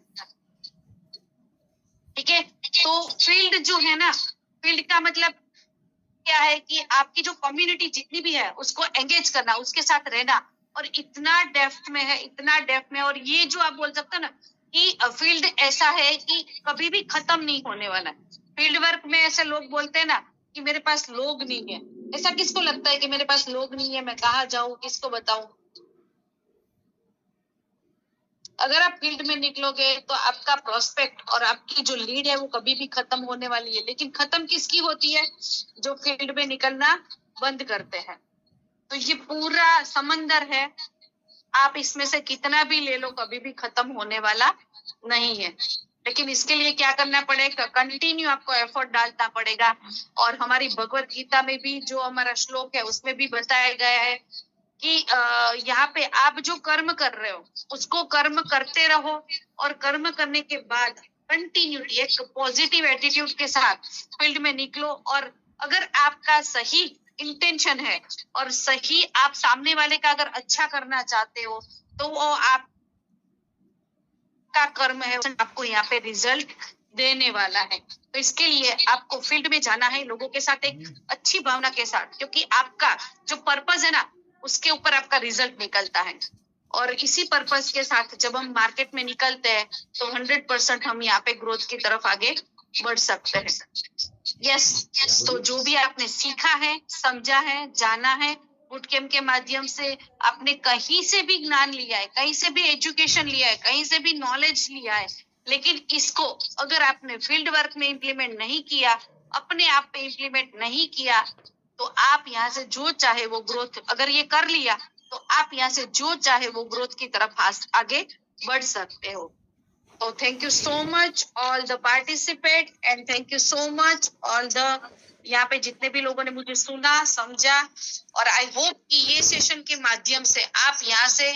Speaker 1: ठीक है, तो फील्ड जो है ना, फील्ड का मतलब क्या है कि आपकी जो कम्युनिटी जितनी भी है उसको एंगेज करना, उसके साथ रहना, और इतना डेप्थ में है, इतना डेप्थ में। और ये जो आप बोल सकते हो ना कि फील्ड ऐसा है कि कभी भी खत्म नहीं होने वाला है। फील्ड वर्क में ऐसे लोग बोलते हैं ना कि मेरे पास लोग नहीं है। ऐसा किसको लगता है कि मेरे पास लोग नहीं है, मैं कहाँ जाऊं, किसको बताऊं? अगर आप फील्ड में निकलोगे तो आपका प्रोस्पेक्ट और आपकी जो लीड है वो कभी भी खत्म होने वाली है। लेकिन खत्म किसकी होती है? जो फील्ड में निकलना बंद करते हैं। तो ये पूरा समंदर है, आप इसमें से कितना भी ले लो, कभी भी खत्म होने वाला नहीं है। लेकिन इसके लिए क्या करना पड़ेगा? कंटिन्यू आपको एफर्ट डालना पड़ेगा। और हमारी भगवत गीता में भी जो हमारा श्लोक है उसमें भी बताया गया है कि यहाँ पे आप जो कर्म कर रहे हो उसको कर्म करते रहो, और कर्म करने के बाद कंटिन्यूटी एक पॉजिटिव एटीट्यूड के साथ फील्ड में निकलो। और अगर आपका सही इंटेंशन है और सही आप सामने वाले का अगर अच्छा करना चाहते हो तो वो आपका कर्म है, आपको यहाँ पे रिजल्ट देने वाला है। तो इसके लिए आपको फील्ड में जाना है लोगों के साथ एक अच्छी भावना के साथ, क्योंकि आपका जो पर्पस है ना उसके ऊपर आपका रिजल्ट निकलता है। और इसी पर्पस के साथ जब हम मार्केट में निकलते हैं तो 100% हम यहाँ पे ग्रोथ की तरफ आगे बढ़ सकते हैं। यस, तो जो भी आपने सीखा है, समझा है, जाना है, बूट कैंप के माध्यम से आपने कहीं से भी ज्ञान लिया है, कहीं से भी एजुकेशन लिया है, कहीं से भी नॉलेज लिया है, लेकिन इसको अगर आपने फील्ड वर्क में इम्प्लीमेंट नहीं किया, अपने आप पे इम्प्लीमेंट नहीं किया, तो आप यहाँ से जो चाहे वो ग्रोथ अगर ये कर लिया तो आप यहाँ से जो चाहे वो ग्रोथ की तरफ आगे बढ़ सकते हो। तो thank you so much all the participate, and thank you so much all the यहाँ पे जितने भी लोगों ने मुझे सुना, समझा। और आई होप कि ये सेशन के माध्यम से आप यहाँ से